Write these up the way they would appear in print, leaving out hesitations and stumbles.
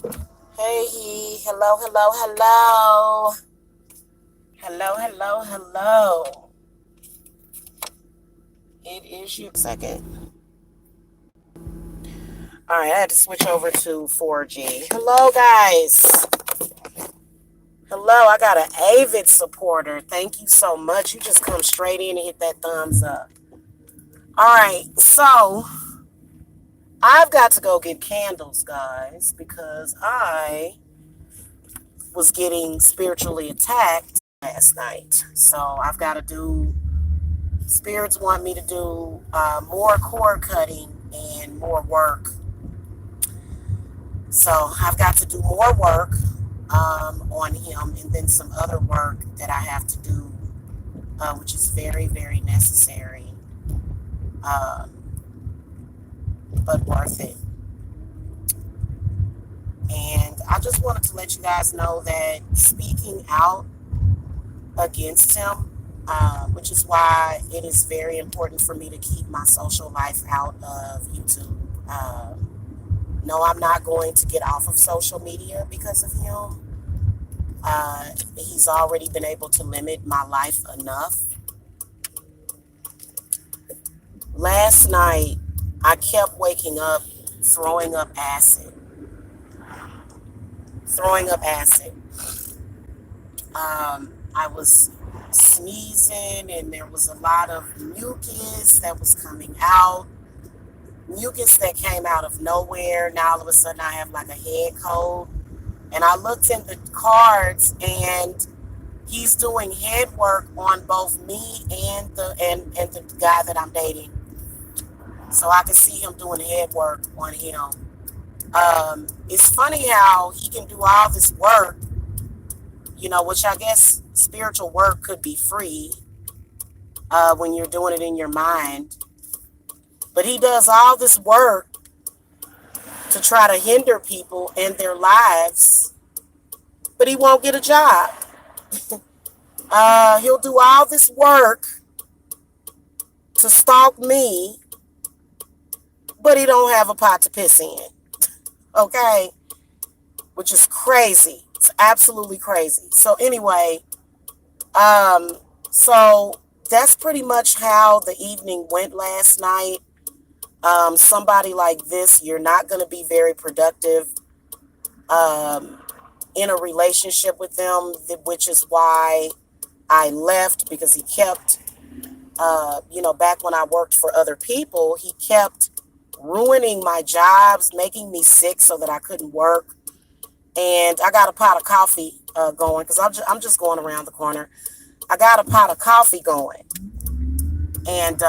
Hey, hello, hello, hello. Hello, hello, hello. It is you. Second. All right, I had to switch over to 4G. Hello, guys. Hello, I got an Avid supporter. Thank you so much. You just come straight in and hit that thumbs up. All right, so I've got to go get candles, guys, because I was getting spiritually attacked last night. So I've got to do spirits want me to do more cord cutting and more work. So I've got to do more work on him and then some other work that I have to do, which is very, very necessary, um, but worth it. And I just wanted to let you guys know that speaking out against him, which is why it is very important for me to keep my social life out of YouTube. No, I'm not going to get off of social media because of him. He's already been able to limit my life enough. Last night, I kept waking up throwing up acid. Throwing up acid. I was sneezing and there was a lot of mucus that was coming out. Mucus that came out of nowhere. Now all of a sudden I have like a head cold. And I looked in the cards and he's doing head work on both me and the guy that I'm dating. So I can see him doing head work on him. It's funny how he can do all this work, which I guess spiritual work could be free when you're doing it in your mind. But he does all this work to try to hinder people in their lives, but he won't get a job. He'll do all this work to stalk me, but he don't have a pot to piss in. Okay? Which is crazy. It's absolutely crazy. So anyway, so that's pretty much how the evening went last night. Somebody like this, you're not going to be very productive in a relationship with them, which is why I left, because he kept, back when I worked for other people, he kept ruining my jobs, making me sick so that I couldn't work. And I got a pot of coffee going, because I'm just going around the corner. I got a pot of coffee going. And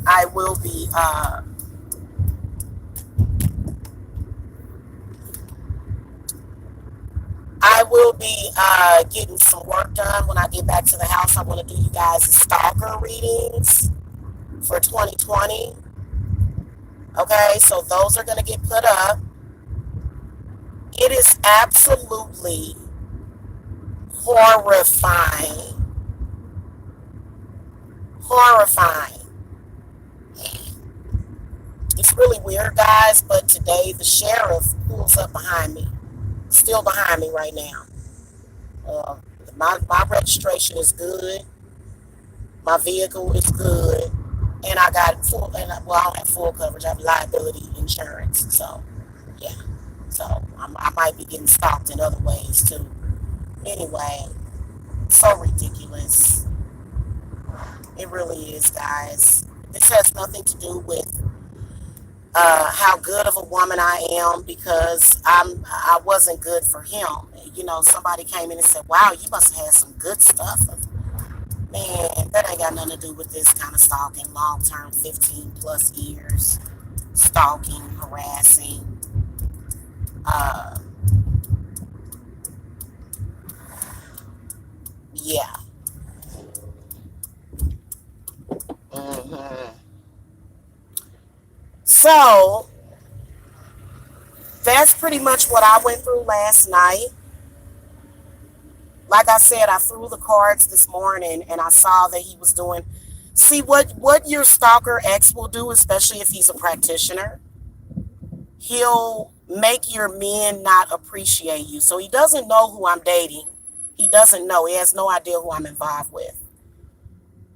I will be getting some work done when I get back to the house. I want to do you guys Stalker readings for 2020. Okay, so those are going to get put up. It is absolutely horrifying. Horrifying. It's really weird, guys, but today the sheriff pulls up behind me. Still behind me right now. My registration is good. My vehicle is good. And I got full, I don't have full coverage. I have liability insurance. So, yeah. So, I might be getting stalked in other ways, too. Anyway, so ridiculous. It really is, guys. This has nothing to do with how good of a woman I am, because I wasn't good for him. Somebody came in and said, "Wow, you must have had some good stuff." Man, that ain't got nothing to do with this kind of stalking. Long term, 15 plus years, stalking, harassing. Uh, yeah. hmm So that's pretty much what I went through last night. Like I said, I threw the cards this morning and I saw that he was doing. See what your stalker ex will do, especially if he's a practitioner. He'll make your men not appreciate you. So he doesn't know who I'm dating. He doesn't know. He has no idea who I'm involved with.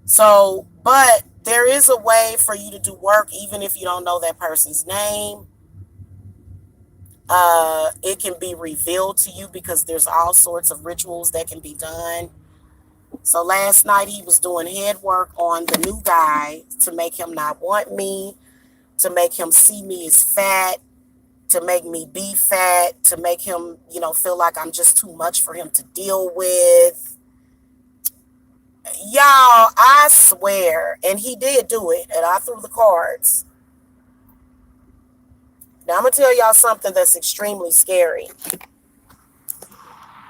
So, but there is a way for you to do work even if you don't know that person's name. It can be revealed to you because there's all sorts of rituals that can be done. So last night he was doing head work on the new guy to make him not want me, to make him see me as fat, to make me be fat, to make him, feel like I'm just too much for him to deal with. Y'all, I swear, and he did do it, and I threw the cards. Now I'm gonna tell y'all something that's extremely scary.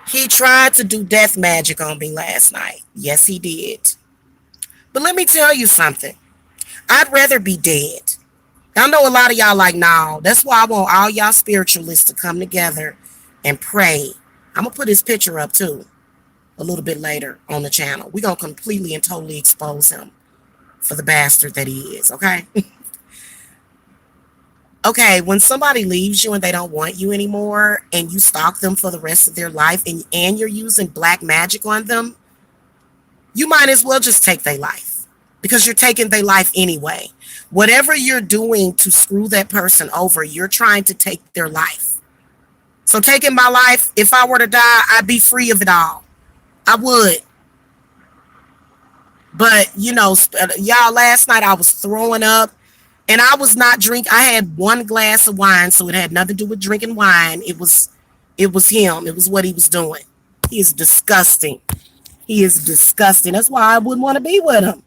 He tried to do death magic on me last night. Yes, he did. But let me tell you something. I'd rather be dead. I know a lot of y'all like, no. That's why I want all y'all spiritualists to come together and pray. I'm going to put his picture up too a little bit later on the channel. We're going to completely and totally expose him for the bastard that he is, okay? Okay, when somebody leaves you and they don't want you anymore and you stalk them for the rest of their life and you're using black magic on them, you might as well just take their life because you're taking their life anyway. Whatever you're doing to screw that person over, you're trying to take their life. So taking my life, if I were to die, I'd be free of it all. I would. But, y'all, last night I was throwing up and I was not drink. I had one glass of wine, so it had nothing to do with drinking wine. It was him. It was what he was doing. He is disgusting. He is disgusting. That's why I wouldn't want to be with him.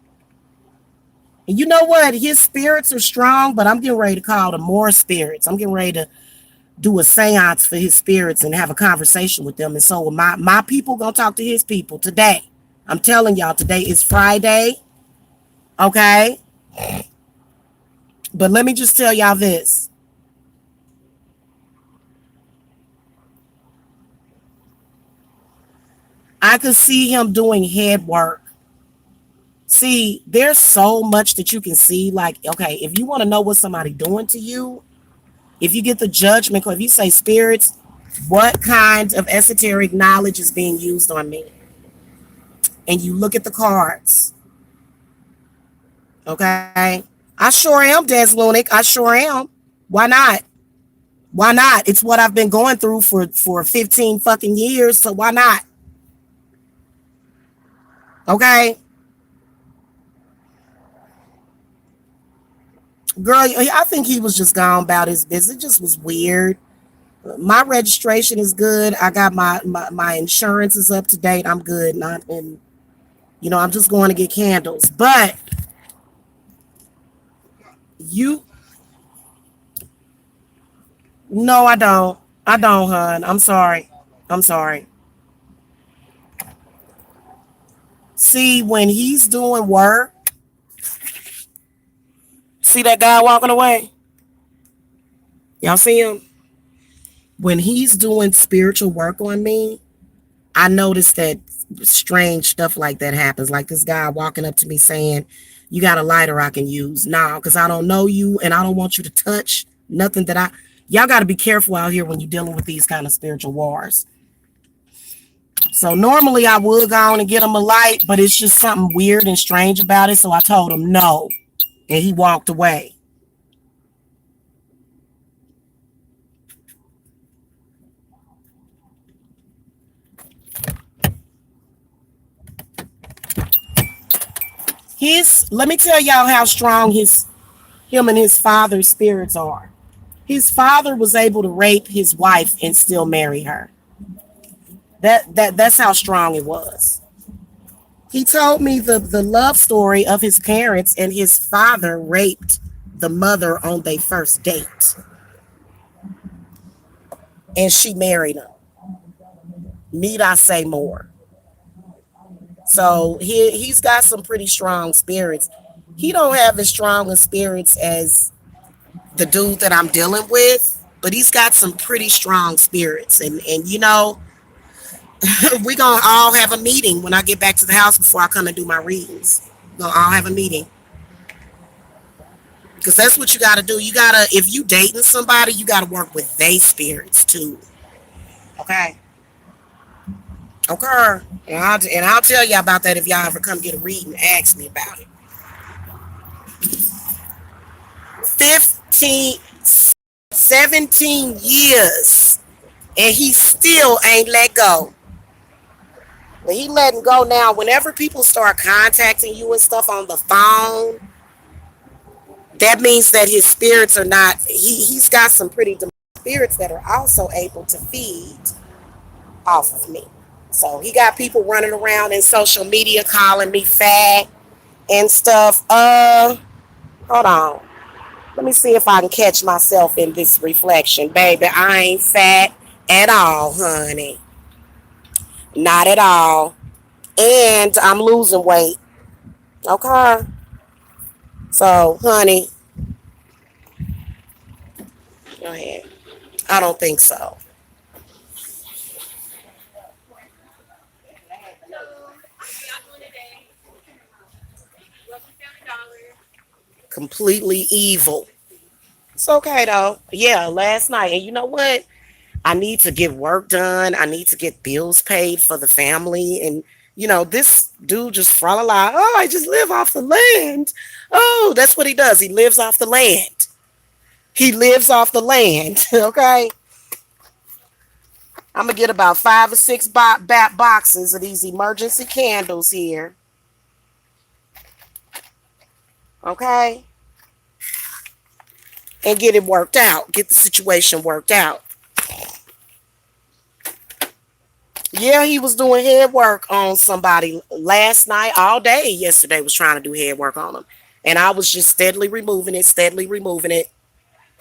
And you know what? His spirits are strong, but I'm getting ready to call them more spirits. I'm getting ready to do a seance for his spirits and have a conversation with them. And so my people gonna talk to his people today. I'm telling y'all, today is Friday. Okay? But let me just tell y'all this. I could see him doing head work. See, there's so much that you can see. Like, okay, if you want to know what somebody doing to you, if you get the judgment, or if you say spirits, what kind of esoteric knowledge is being used on me? And you look at the cards. Okay? I sure am, Des Lunick. I sure am. Why not? Why not? It's what I've been going through for 15 fucking years, so why not? Okay? Girl, I think he was just gone about his business. It just was weird. My registration is good. I got my insurance is up to date. I'm good. I'm just going to get candles. But no, I don't. I don't, hon. I'm sorry. I'm sorry. See, when he's doing work, see that guy walking away? Y'all see him? When he's doing spiritual work on me, I noticed that strange stuff like that happens. Like this guy walking up to me saying, you got a lighter I can use. Nah, because I don't know you and I don't want you to touch nothing y'all got to be careful out here when you're dealing with these kind of spiritual wars. So normally I would go on and get him a light, but it's just something weird and strange about it. So I told him no, and he walked away. Let me tell y'all how strong him and his father's spirits are. His father was able to rape his wife and still marry her. That's how strong it was. He told me the love story of his parents, and his father raped the mother on their first date. And she married him. Need I say more? So he's got some pretty strong spirits. He don't have as strong as spirits as the dude that I'm dealing with, but he's got some pretty strong spirits. And we're going to all have a meeting when I get back to the house before I come and do my readings. We're going to all have a meeting. Because that's what you got to do. You got to, if you dating somebody, you got to work with they spirits too. Okay. Okay. And I'll tell you about that if y'all ever come get a reading and ask me about it. 15, 17 years. And he still ain't let go. But he letting go now. Whenever people start contacting you and stuff on the phone, that means that his spirits are not, he's got some pretty demonic spirits that are also able to feed off of me. So he got people running around in social media calling me fat and stuff. Hold on. Let me see if I can catch myself in this reflection. Baby, I ain't fat at all, honey. Not at all. And I'm losing weight. Okay. So, honey, go ahead. I don't think so. Completely evil. It's okay though. Yeah, last night. And you know what? I need to get work done. I need to get bills paid for the family. And, this dude just frolic like, oh, I just live off the land. Oh, that's what he does. He lives off the land. He lives off the land. Okay. I'm going to get about 5 or 6 boxes of these emergency candles here. Okay. And get it worked out. Get the situation worked out. Yeah, he was doing head work on somebody last night, all day yesterday was trying to do head work on him. And I was just steadily removing it, steadily removing it.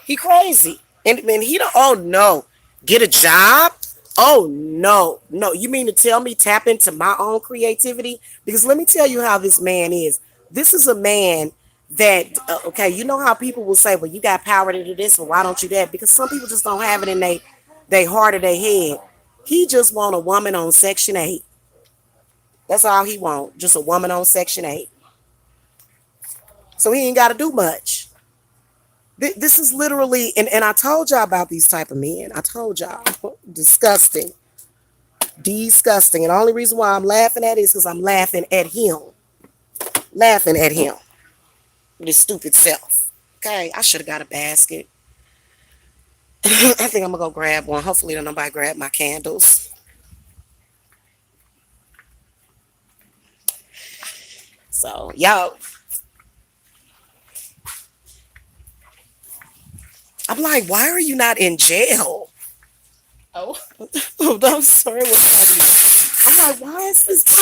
He crazy. And he don't, oh no, get a job? Oh no, no. You mean to tell me tap into my own creativity? Because let me tell you how this man is. This is a man that, okay, you know how people will say, well, you got power to do this, but why don't you that? Because some people just don't have it in they heart or their head. He just want a woman on Section 8. That's all he want. Just a woman on Section 8. So he ain't got to do much. This is literally, and I told y'all about these type of men. I told y'all. Disgusting. Disgusting. And the only reason why I'm laughing at it is because I'm laughing at him. Laughing at him. With his stupid self. Okay, I should have got a basket. I think I'm going to go grab one. Hopefully don't nobody grab my candles. So, yo, I'm like, why are you not in jail? Oh, I'm sorry. I'm like, why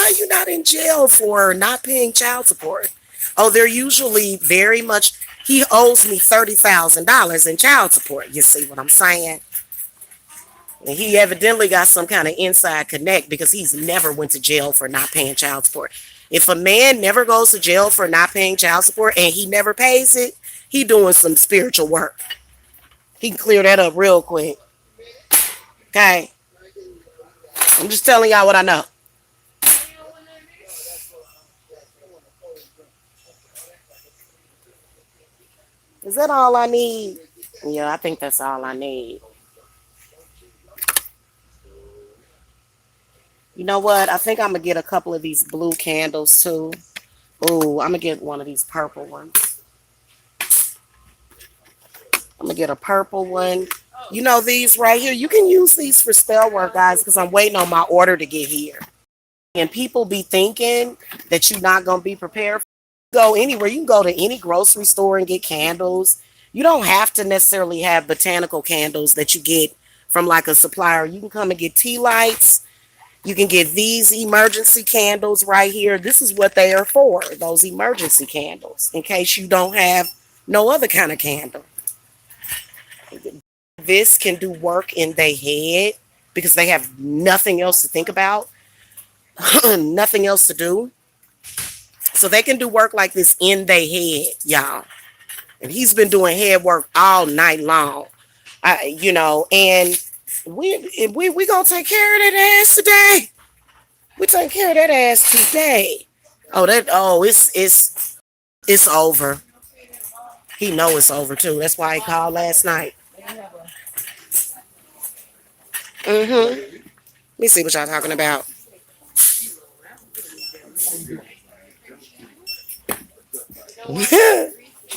are you not in jail for not paying child support? Oh, they're usually very much, he owes me $30,000 in child support. You see what I'm saying? And he evidently got some kind of inside connect because he's never went to jail for not paying child support. If a man never goes to jail for not paying child support and he never pays it, he doing some spiritual work. He can clear that up real quick. Okay. I'm just telling y'all what I know. Is that all I need? Yeah, I think that's all I need. You know what? I think I'm going to get a couple of these blue candles too. Ooh, I'm going to get one of these purple ones. I'm going to get a purple one. You know these right here? You can use these for spell work, guys, because I'm waiting on my order to get here. And people be thinking that you're not going to be prepared. Go anywhere. You can go to any grocery store and get candles. You don't have to necessarily have botanical candles that you get from like a supplier. You can come and get tea lights. You can get these emergency candles right here. This is what they are for, those emergency candles, in case you don't have no other kind of candle. This can do work in their head because they have nothing else to think about, nothing else to do. So they can do work like this in their head, y'all. And he's been doing head work all night long, and we gonna take care of that ass today. We take care of that ass today. Oh, it's over. He know it's over too. That's why he called last night. Mm-hmm. Let me see what y'all talking about.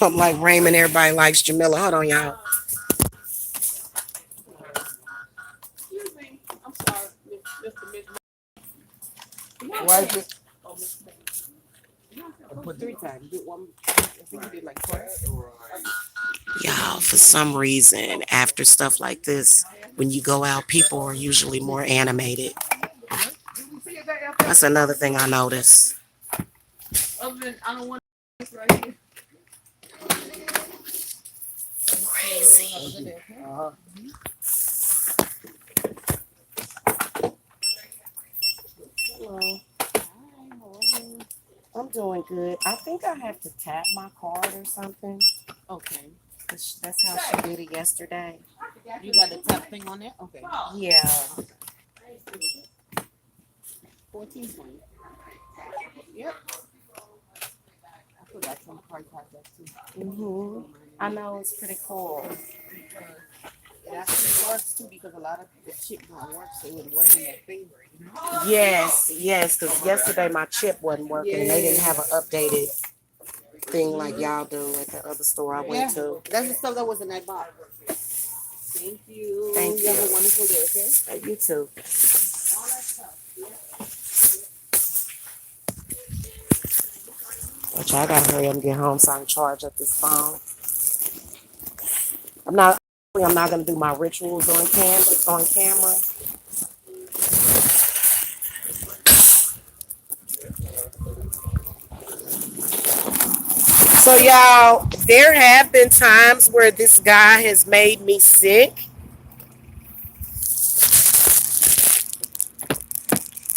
I'm like Raymond. Everybody likes Jamila. Hold on, y'all. Why is it? I put 3 times. Did one? I think you did like twice. Y'all, for some reason, after stuff like this, when you go out, people are usually more animated. That's another thing I noticed. Other than I don't want this right here. Crazy. Hello. I'm doing good. I think I have to tap my card or something. Okay. That's how she did it yesterday. You got the tap thing on there? Okay. Yeah. 1420. Yep. I forgot some card has that too. I know, it's pretty cool. It actually works too because a lot of the chip don't work, so it would work in their favor, you know? Yes, because yesterday my chip wasn't working. They didn't have an updated thing like y'all do at the other store I went to. That's the stuff that was in that box. Thank you. Thank You have you. a wonderful day, okay? You too. But y'all gotta hurry up and get home so I can charge up this phone. I'm not gonna do my rituals on camera. So y'all, there have been times where this guy has made me sick.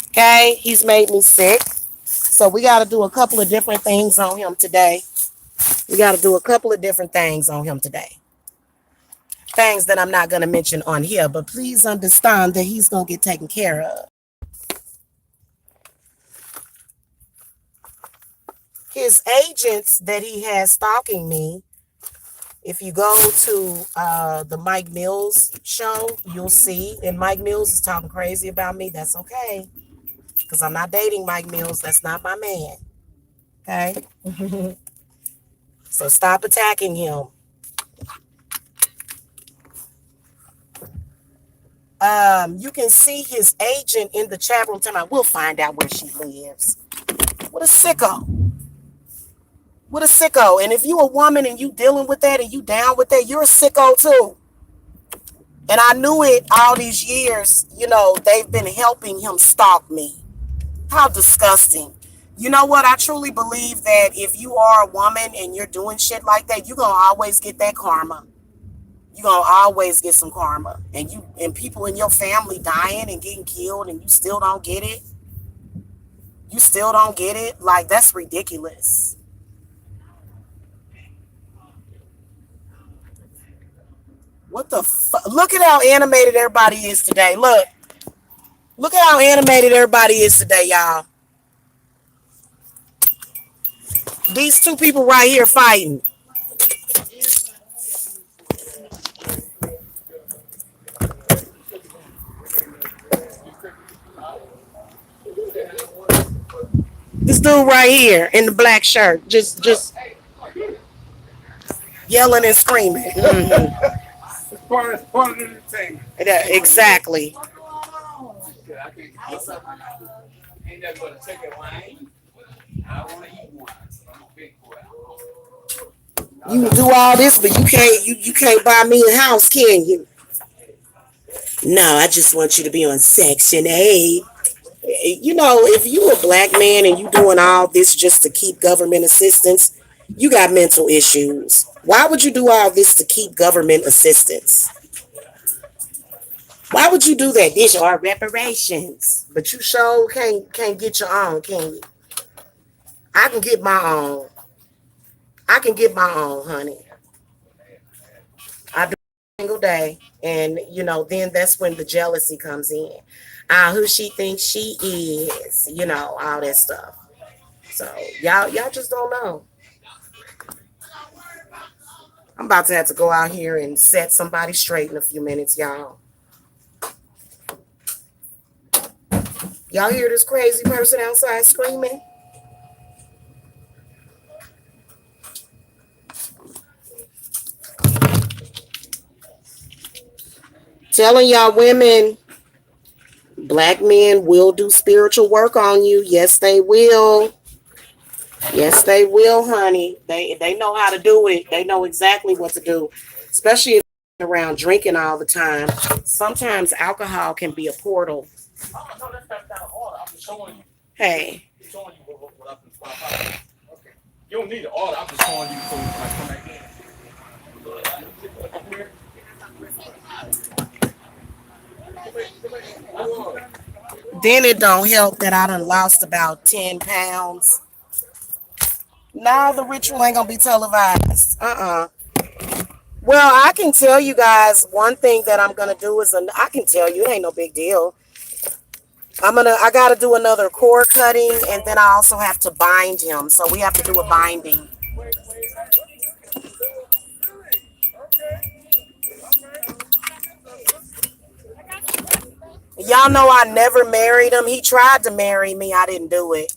Okay, he's made me sick. So we got to do a couple of different things on him today. We got to do a couple of different things on him today. Things that I'm not going to mention on here, but please understand that he's going to get taken care of. His agents that he has stalking me, if you go to the Mike Mills show, you'll see. And Mike Mills is talking crazy about me. That's okay. Because I'm not dating Mike Mills. That's not my man. Okay? So stop attacking him. You can see his agent in the chat room tonight. We'll find out where she lives. What a sicko. What a sicko. And if you a woman and you dealing with that and you down with that, you're a sicko too. And I knew it all these years. You know, they've been helping him stalk me. How disgusting. You know what? I truly believe that if you are a woman and you're doing shit like that, you're going to always get that karma. You're going to always get some karma. And people in your family dying and getting killed and you still don't get it. You still don't get it? Like, that's ridiculous. What the fuck? Look at how animated everybody is today. Look. Look at how animated everybody is today, y'all. These two people right here fighting. This dude right here in the black shirt, just yelling and screaming. Mm-hmm. Part of the entertainment. Exactly. Ain't that but a ticket wine? I want to eat one. I'm a big boy. You do all this, but you can't buy me a house, can you? No, I just want you to be on Section 8. You know, if you a black man and you doing all this just to keep government assistance, you got mental issues. Why would you do all this to keep government assistance? Why would you do that? These are reparations. But you sure can't get your own, can you? I can get my own. I can get my own, honey. I do every single day. And you know, then that's when the jealousy comes in. Who she thinks she is, you know, all that stuff. So y'all just don't know. I'm about to have to go out here and set somebody straight in a few minutes, y'all. Y'all hear this crazy person outside screaming? Telling y'all women, black men will do spiritual work on you. Yes, they will. Yes, they will, honey. They know how to do it. They know exactly what to do. Especially if you're around drinking all the time. Sometimes alcohol can be a portal. Oh, no, that's not an order. I'm just showing you. Hey. I'm showing you what I. Okay. You don't need an order. I'm just showing you so when I come back in. Then it don't help that I done lost about 10 pounds. Now the ritual ain't gonna be televised. Well, I can tell you guys one thing that I'm gonna do is I can tell you it ain't no big deal. I gotta do another cord cutting, and then I also have to bind him. So we have to do a binding. Y'all know I never married him. He tried to marry me. I didn't do it.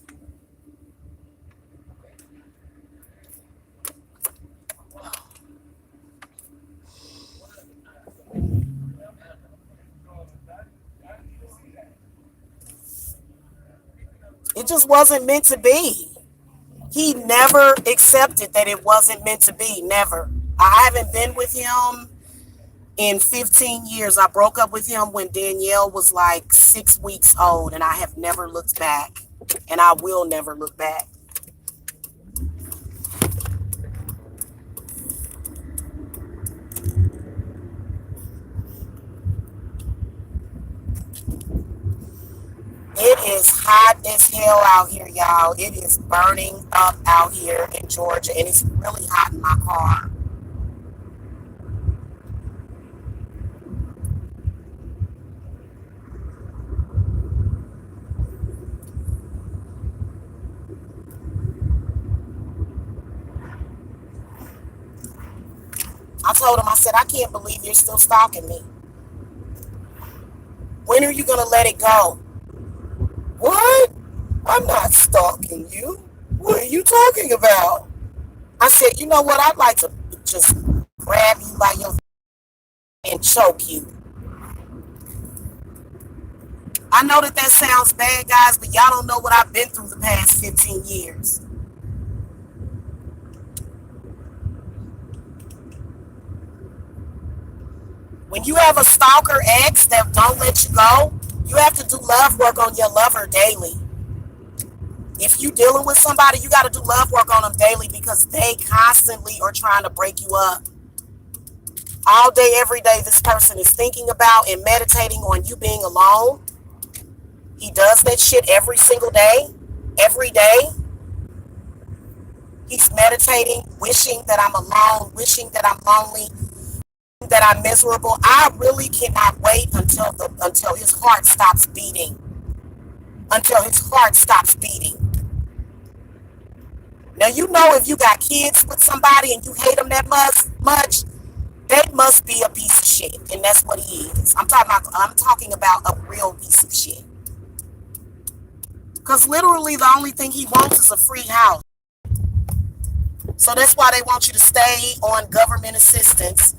It just wasn't meant to be. He never accepted that it wasn't meant to be. Never. I haven't been with him in 15 years. I broke up with him when Danielle was like 6 weeks old, and I have never looked back. And I will never look back. It is hot as hell out here, y'all. It is burning up out here in Georgia, and it's really hot in my car. I told him, I said, I can't believe you're still stalking me. When are you going to let it go? What? I'm not stalking you. What are you talking about? I said, you know what? I'd like to just grab you by your and choke you. I know that sounds bad, guys, but y'all don't know what I've been through the past 15 years. When you have a stalker ex that don't let you go, you have to do love work on your lover daily. If you dealing with somebody, you got to do love work on them daily because they constantly are trying to break you up. All day, every day, this person is thinking about and meditating on you being alone. He does that shit every single day. Every day. He's meditating, wishing that I'm alone, wishing that I'm lonely, that I'm miserable. I really cannot wait until his heart stops beating. Until his heart stops beating. Now you know if you got kids with somebody and you hate them that much, that must be a piece of shit, and that's what he is. I'm talking about a real piece of shit. Cause literally the only thing he wants is a free house. So that's why they want you to stay on government assistance.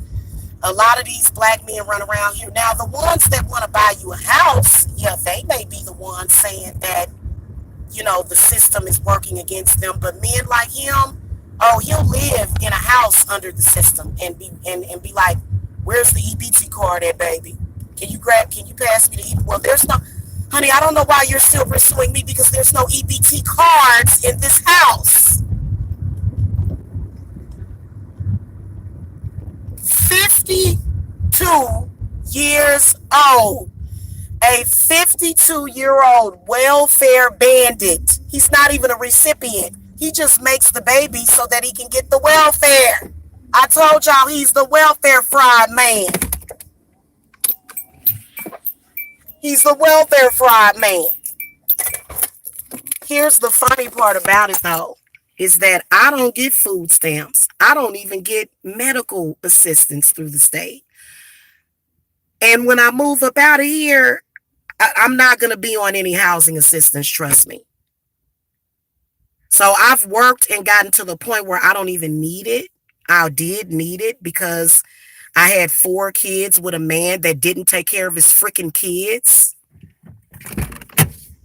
A lot of these black men run around here. Now, the ones that want to buy you a house, yeah, they may be the ones saying that, the system is working against them. But men like him, oh, he'll live in a house under the system and be like, where's the EBT card at, baby? Can you pass me the EBT? Well, there's no, honey, I don't know why you're still pursuing me because there's no EBT cards in this house. 52 years old. A 52-year-old welfare bandit. He's not even a recipient. He just makes the baby so that he can get the welfare. I told y'all he's the welfare fraud man. He's the welfare fraud man. Here's the funny part about it, though. is that I don't get food stamps. I don't even get medical assistance through the state. And when I move up out of here, I'm not going to be on any housing assistance, trust me. So I've worked and gotten to the point where I don't even need it. I did need it because I had 4 kids with a man that didn't take care of his freaking kids.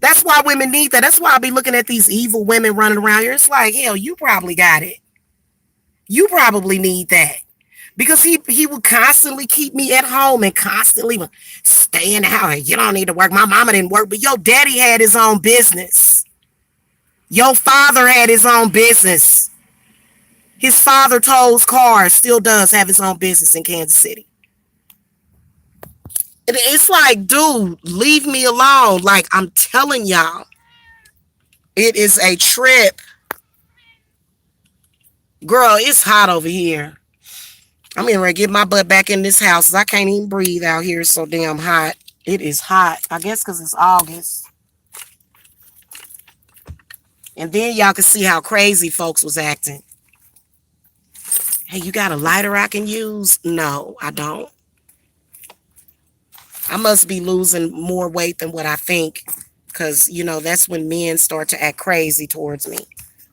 That's why women need that. That's why I be looking at these evil women running around here. It's like, hell, you probably got it. You probably need that. Because he would constantly keep me at home and constantly stay in the house. You don't need to work. My mama didn't work, but your daddy had his own business. Your father had his own business. His father tows cars, still does have his own business in Kansas City. It's like, dude, leave me alone. Like, I'm telling y'all, it is a trip. Girl, it's hot over here. I'm getting ready to get my butt back in this house. I can't even breathe out here. It's so damn hot. It is hot. I guess because it's August. And then y'all can see how crazy folks was acting. Hey, you got a lighter I can use? No, I don't. I must be losing more weight than what I think. Because, that's when men start to act crazy towards me.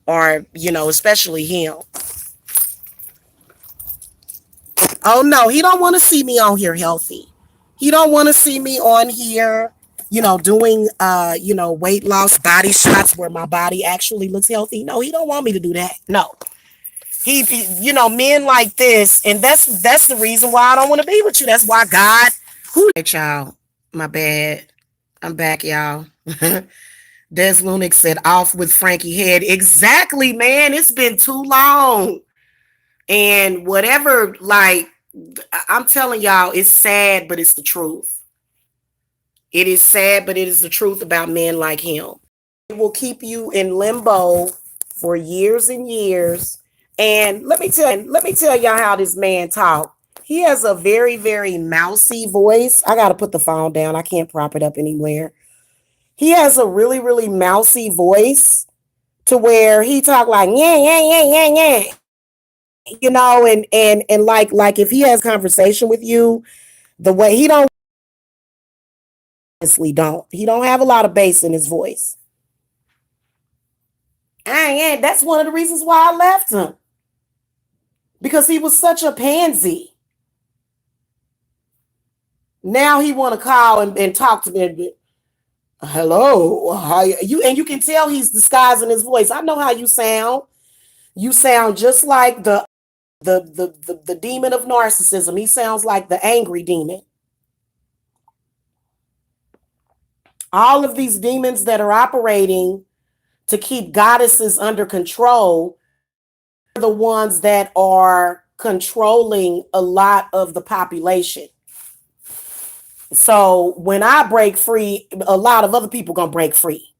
Or, especially him. Oh, no, he don't want to see me on here healthy. He don't want to see me on here, doing, weight loss body shots where my body actually looks healthy. No, he don't want me to do that. No. Men like this, and that's the reason why I don't want to be with you. That's why God, y'all, my bad. I'm back, y'all. Des Lunick said, off with Frankie Head. Exactly, man. It's been too long. And whatever, like, I'm telling y'all, it's sad, but it's the truth. It is sad, but it is the truth about men like him. It will keep you in limbo for years and years. And let me tell y'all how this man talk. He has a very, very mousy voice. I got to put the phone down. I can't prop it up anywhere. He has a really, really mousy voice to where he talk like, yeah, yeah, yeah, yeah, yeah. And like if he has conversation with you, the way he don't honestly don't. He don't have a lot of bass in his voice. Yeah, that's one of the reasons why I left him. Because he was such a pansy. Now he want to call and talk to me. Hello, how you? And you can tell he's disguising his voice. I know how you sound. You sound just like the demon of narcissism. He sounds like the angry demon. All of these demons that are operating to keep goddesses under control are the ones that are controlling a lot of the population. So when I break free, a lot of other people gonna break free.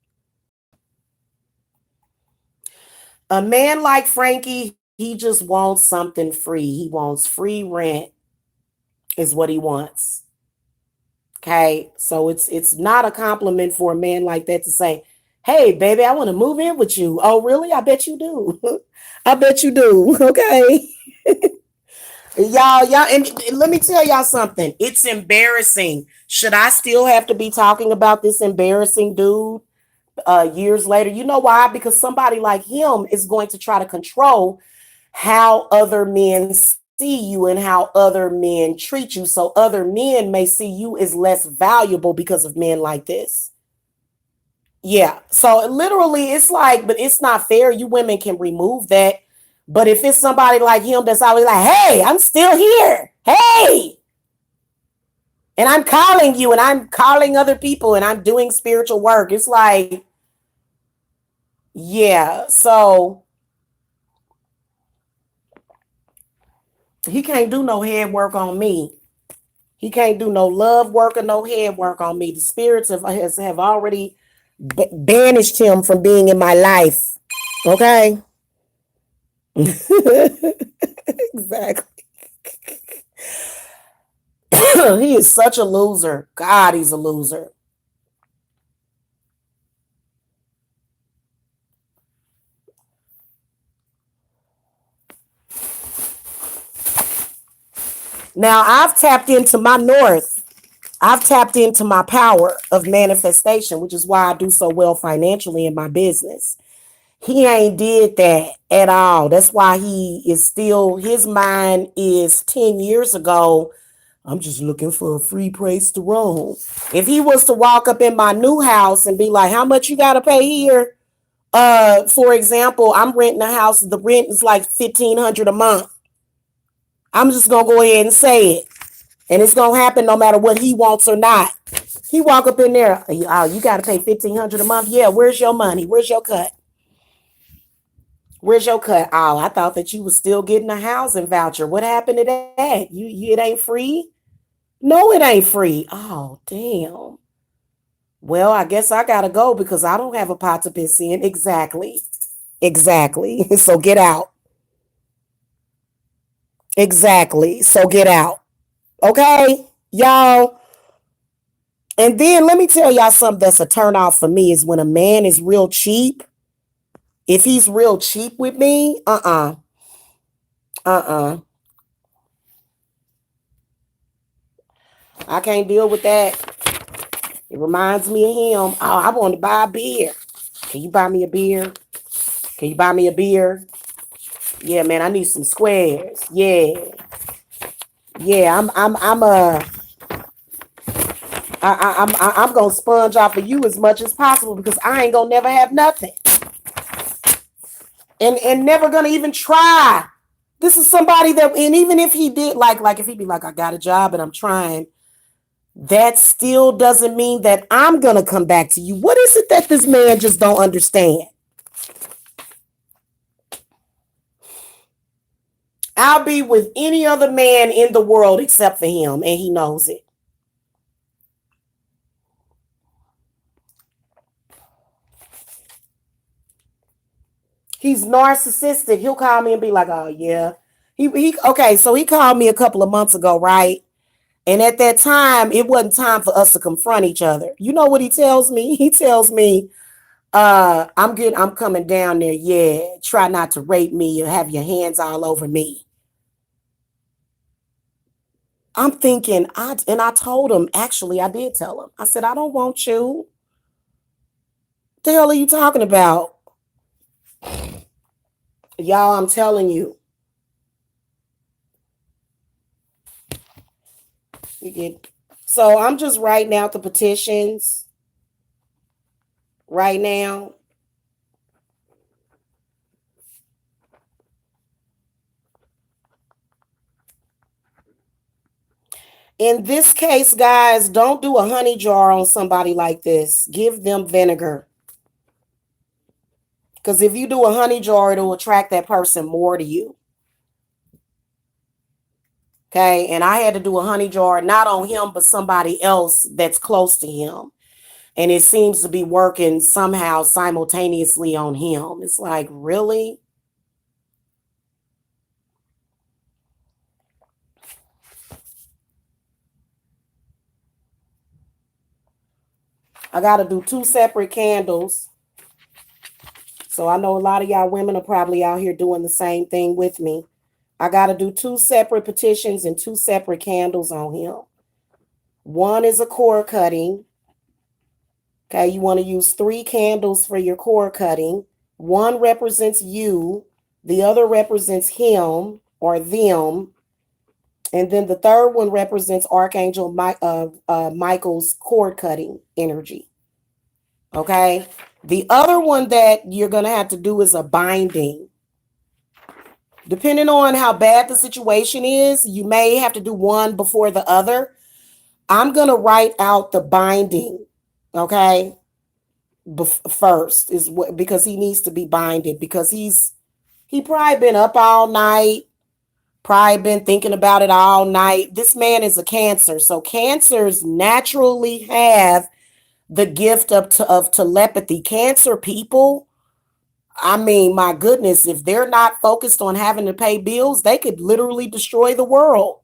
A man like Frankie, he just wants something free. He wants free rent, is what he wants. Okay, so it's not a compliment for a man like that to say, "Hey, baby, I want to move in with you." Oh, really? I bet you do. I bet you do. Okay, y'all, and let me tell y'all something. It's embarrassing. Should I still have to be talking about this embarrassing dude years later? You know why? Because somebody like him is going to try to control how other men see you and how other men treat you. So other men may see you as less valuable because of men like this. Yeah. So literally, it's like, but it's not fair. You women can remove that. But if it's somebody like him that's always like, hey, I'm still here. Hey. And I'm calling you and I'm calling other people and I'm doing spiritual work. It's like, yeah. So he can't do no head work on me. He can't do no love work or no head work on me. The spirits have already banished him from being in my life. Okay? Exactly. He is such a loser. God, he's a loser. Now I've tapped into my north. I've tapped into my power of manifestation, which is why I do so well financially in my business. He ain't did that at all. That's why he is still, his mind is 10 years ago. I'm just looking for a free place to roam. If he was to walk up in my new house and be like, how much you gotta pay here? For example, I'm renting a house, the rent is like $1,500 a month. I'm just gonna go ahead and say it. And it's gonna happen no matter what he wants or not. He walk up in there, oh, you gotta pay $1,500 a month. Yeah, where's your money? Where's your cut? Where's your cut? Oh, I thought that you was still getting a housing voucher. What happened to that? You it ain't free? No, it ain't free. Oh, damn. Well, I guess I gotta go because I don't have a pot to piss in. Exactly. Exactly. So get out. Exactly. So get out. Okay, y'all. And then let me tell y'all something that's a turn off for me is when a man is real cheap. If he's real cheap with me, uh. I can't deal with that. It reminds me of him. Oh, I want to buy a beer. Can you buy me a beer? Can you buy me a beer? Yeah, man, I need some squares. Yeah. Yeah, I'm gonna sponge off of you as much as possible because I ain't gonna never have nothing. And never gonna even try. This is somebody that, and even if he did, like if he be like, I got a job and I'm trying, that still doesn't mean that I'm gonna come back to you. What is it that this man just don't understand? I'll be with any other man in the world except for him, and he knows it. He's narcissistic. He'll call me and be like, "Oh yeah." He okay, so he called me a couple of months ago, right? And at that time, it wasn't time for us to confront each other. You know what he tells me? He tells me, I'm coming down there. Yeah. Try not to rape me or have your hands all over me. I'm thinking, I told him, actually, I did tell him. I said, I don't want you. What the hell are you talking about? Y'all, I'm telling you. You get so I'm just writing out the petitions right now. In this case, guys, don't do a honey jar on somebody like this. Give them vinegar. Because if you do a honey jar, it'll attract that person more to you. Okay. And I had to do a honey jar, not on him, but somebody else that's close to him. And it seems to be working somehow simultaneously on him. It's like, really? I got to do two separate candles. So I know a lot of y'all women are probably out here doing the same thing with me. I got to do two separate petitions and two separate candles on him. One is a cord cutting. Okay, you want to use three candles for your cord cutting. One represents you, the other represents him or them, and then the third one represents Archangel Michael's cord cutting energy. Okay, the other one that you're going to have to do is a binding. Depending on how bad the situation is, you may have to do one before the other. I'm going to write out the binding, okay? First is what, because he needs to be binded because he probably been up all night, probably been thinking about it all night. This man is a Cancer. So Cancers naturally have the gift of telepathy. Cancer people, I mean, my goodness, if they're not focused on having to pay bills, they could literally destroy the world.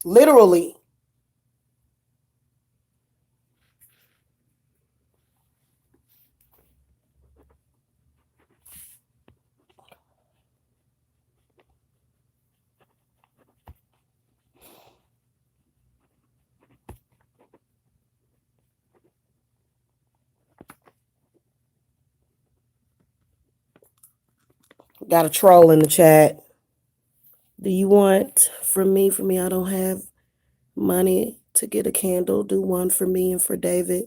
Literally. Got a troll in the chat. Do you want from me? For me, I don't have money to get a candle. Do one for me and for David.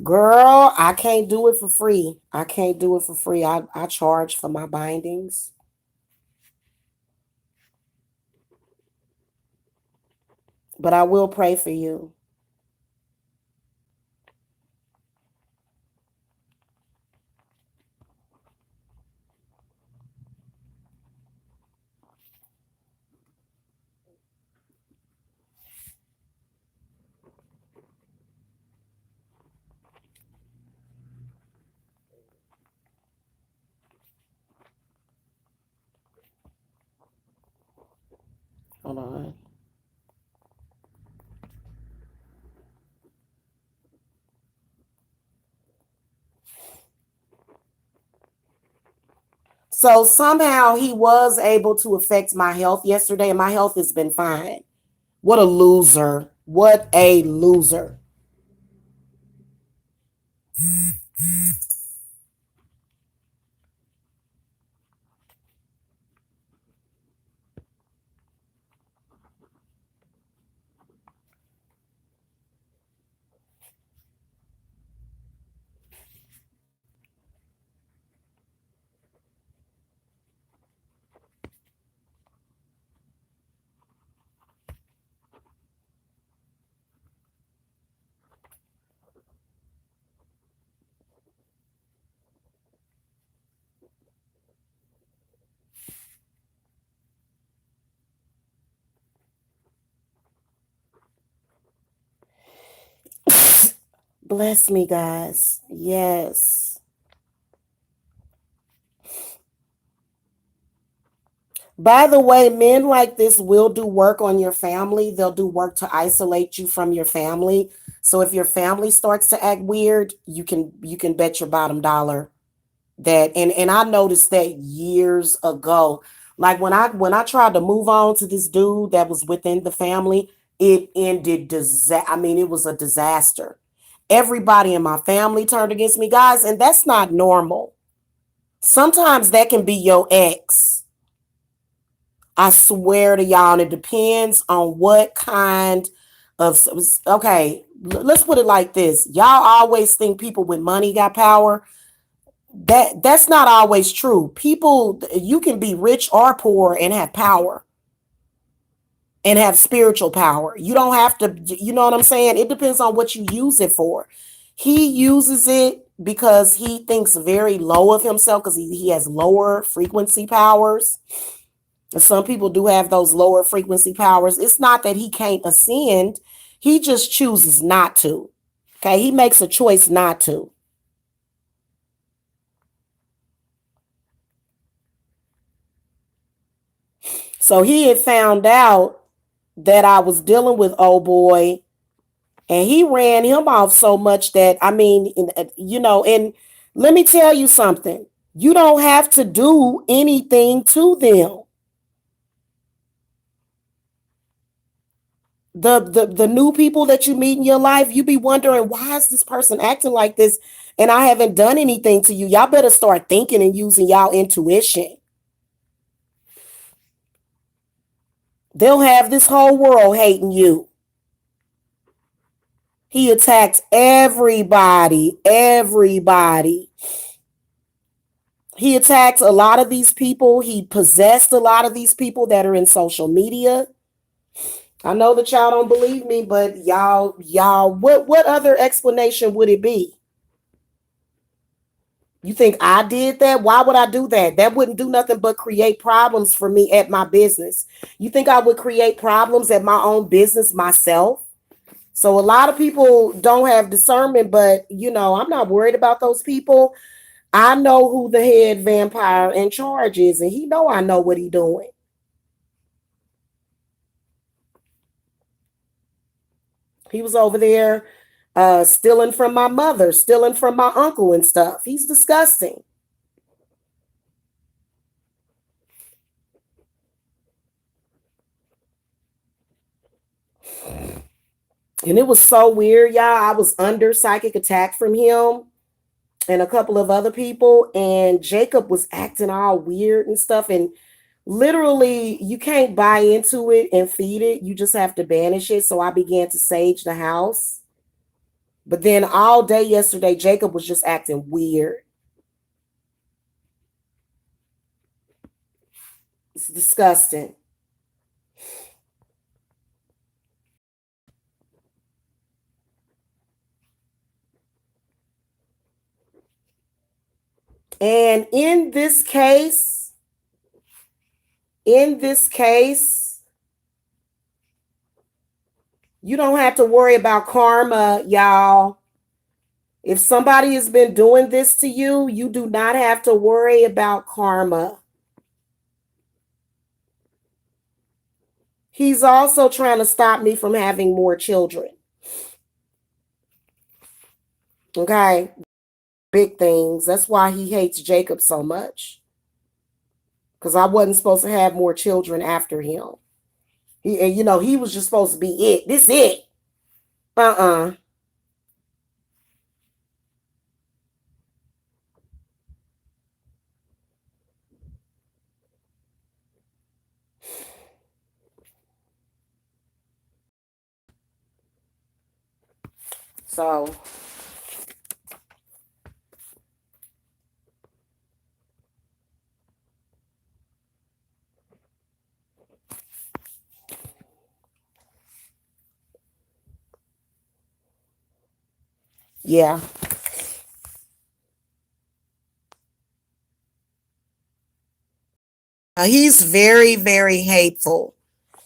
Girl, I can't do it for free. I can't do it for free. I charge for my bindings. But I will pray for you. Hold on. So somehow he was able to affect my health yesterday, and my health has been fine. What a loser. What a loser. Bless me, guys. Yes. By the way, men like this will do work on your family. They'll do work to isolate you from your family. So if your family starts to act weird, you can bet your bottom dollar that and I noticed that years ago. Like when I tried to move on to this dude that was within the family, it ended I mean, it was a disaster. Everybody in my family turned against me, guys, and that's not normal. Sometimes that can be your ex. I swear to y'all, and it depends on what kind of. Okay, let's put it like this. Y'all always think people with money got power. That's not always true. People, you can be rich or poor and have power and have spiritual power. You don't have to, you know what I'm saying? It depends on what you use it for. He uses it because he thinks very low of himself because he has lower frequency powers. And some people do have those lower frequency powers. It's not that he can't ascend, he just chooses not to. Okay, he makes a choice not to. So he had found out that I was dealing with old boy, and he ran him off so much that I mean, and let me tell you something. You don't have to do anything to them. The new people that you meet in your life, you be wondering, why is this person acting like this? And I haven't done anything to you. Y'all better start thinking and using y'all intuition. They'll have this whole world hating you. He attacked everybody, everybody. He attacked a lot of these people. He possessed a lot of these people that are in social media. I know that y'all don't believe me, but y'all, what other explanation would it be? You think I did that? Why would I do that? That wouldn't do nothing but create problems for me at my business. You think I would create problems at my own business myself? So a lot of people don't have discernment, but I'm not worried about those people. I know who the head vampire in charge is, and he know I know what he doing. He was over there stealing from my mother, stealing from my uncle and stuff. He's disgusting. And it was so weird, y'all. I was under psychic attack from him. and a couple of other people, and Jacob was acting all weird and stuff. And literally, you can't buy into it and feed it. You just have to banish it. So I began to sage the house. But then all day yesterday, Jacob was just acting weird. It's disgusting. And in this case, you don't have to worry about karma, y'all. If somebody has been doing this to you, you do not have to worry about karma. He's also trying to stop me from having more children. Okay? Big things. That's why he hates Jacob so much. Because I wasn't supposed to have more children after him. He was just supposed to be it. This it. Uh-uh. So, yeah. He's very, very hateful.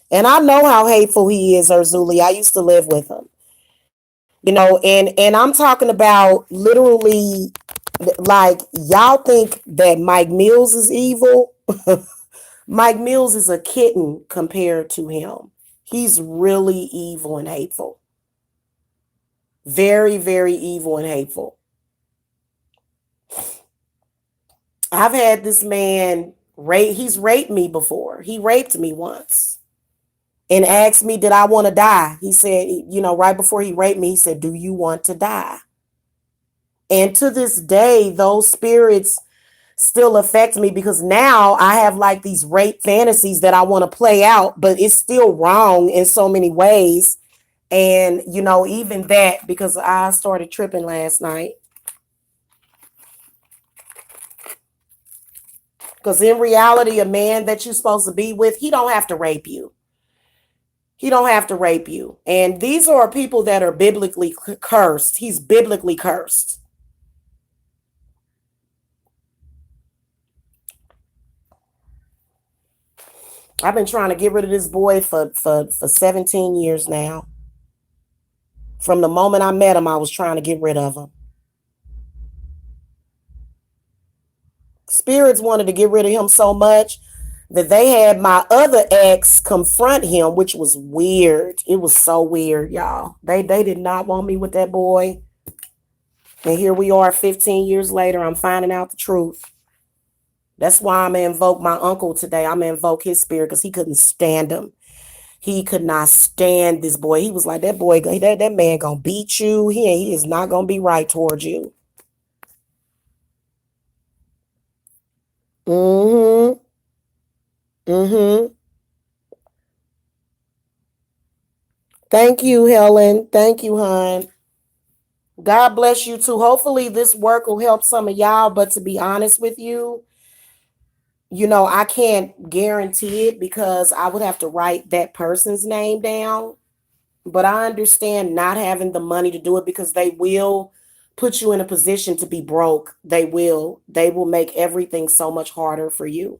And I know how hateful he is, Urzuli. I used to live with him. And I'm talking about literally, like, y'all think that Mike Mills is evil. Mike Mills is a kitten compared to him. He's really evil and hateful. Very, very evil and hateful. I've had this man he's raped me before. He raped me once and asked me, did I want to die? He said, right before he raped me, he said, do you want to die? And to this day, those spirits still affect me because now I have like these rape fantasies that I want to play out, but it's still wrong in so many ways. And, even that, because I started tripping last night. Because in reality, a man that you're supposed to be with, he don't have to rape you. He don't have to rape you. And these are people that are biblically cursed. He's biblically cursed. I've been trying to get rid of this boy for 17 years now. From the moment I met him, I was trying to get rid of him. Spirits wanted to get rid of him so much that they had my other ex confront him, which was weird. It was so weird, y'all. They did not want me with that boy. And here we are 15 years later. I'm finding out the truth. That's why I'm going to invoke my uncle today. I'm going to invoke his spirit because he couldn't stand him. He could not stand this boy. He was like, that boy, that man going to beat you. He is not going to be right towards you. Mm-hmm. Mm-hmm. Thank you, Helen. Thank you, hon. God bless you too. Hopefully, this work will help some of y'all. But to be honest with you, I can't guarantee it because I would have to write that person's name down. But I understand not having the money to do it because they will put you in a position to be broke. They will. They will make everything so much harder for you.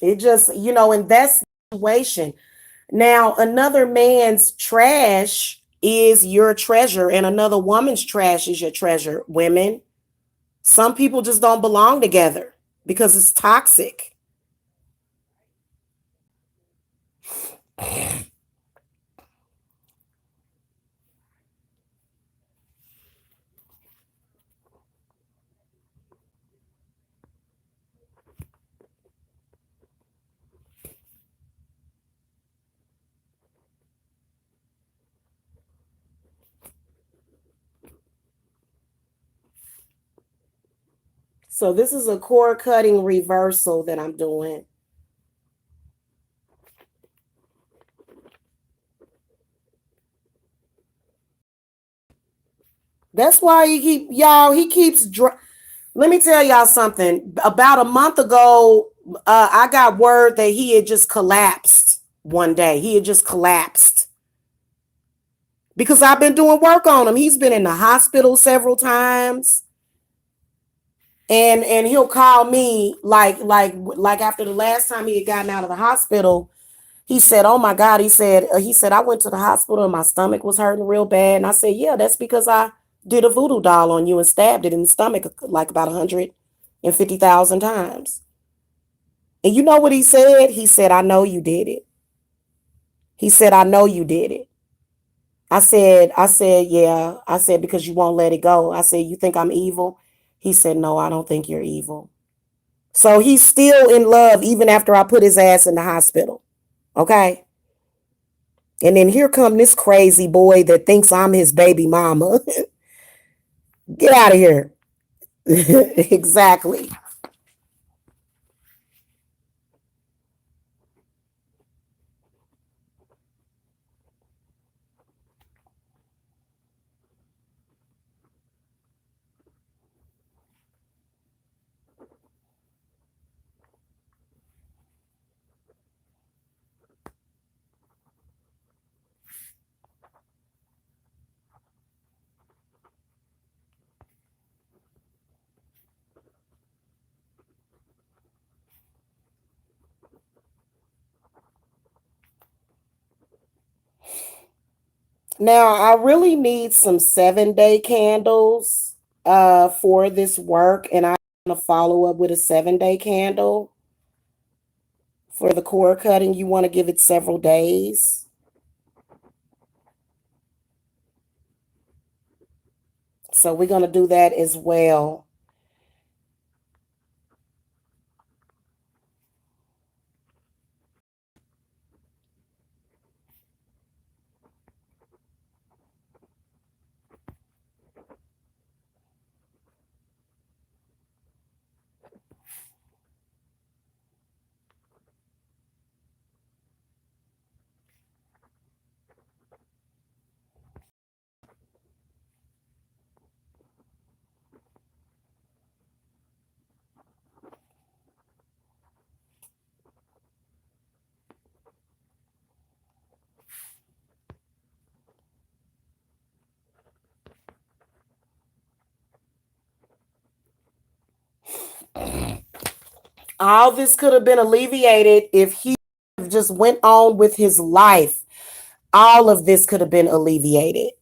It just, in that situation. Now, another man's trash is your treasure, and another woman's trash is your treasure. Women, some people just don't belong together because it's toxic. So this is a cord cutting reversal that I'm doing. That's why he keeps let me tell y'all something. About a month ago, I got word that he had just collapsed one day. He had just collapsed because I've been doing work on him. He's been in the hospital several times. And he'll call me like after the last time he had gotten out of the hospital. He said, "Oh my God," he said I went to the hospital and my stomach was hurting real bad. And I said, "Yeah, that's because I did a voodoo doll on you and stabbed it in the stomach like about 150,000 times." And you know what he said? He said, "I know you did it." He said, "I know you did it." I said, "Yeah." I said, "Because you won't let it go." I said, "You think I'm evil?" He said, "No, I don't think you're evil." So he's still in love even after I put his ass in the hospital. Okay. And then here come this crazy boy that thinks I'm his baby mama. Get out of here. Exactly. Now I really need some 7-day candles for this work, and I'm gonna follow up with a 7-day candle for the core cutting. You want to give it several days. So we're gonna do that as well. All this could have been alleviated if he just went on with his life. All of this could have been alleviated.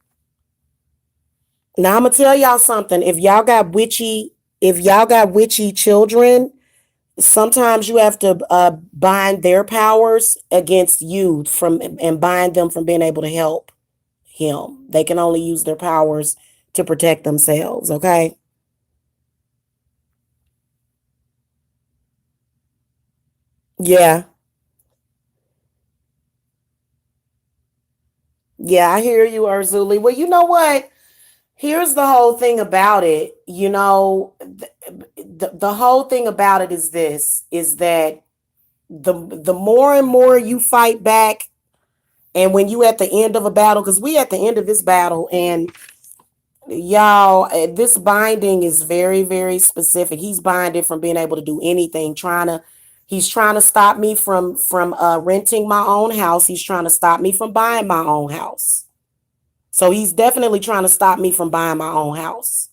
Now I'm gonna tell y'all something. If y'all got witchy children, sometimes you have to bind their powers against you from and bind them from being able to help him. They can only use their powers to protect themselves. Okay. Yeah. Yeah, I hear you, Urzuli. Well, you know what? Here's the whole thing about it. The whole thing about it is this is that the more and more you fight back, and when you at the end of a battle, because we at the end of this battle, and y'all, this binding is very, very specific. He's binded from being able to do anything, he's trying to stop me from renting my own house. He's trying to stop me from buying my own house. So he's definitely trying to stop me from buying my own house.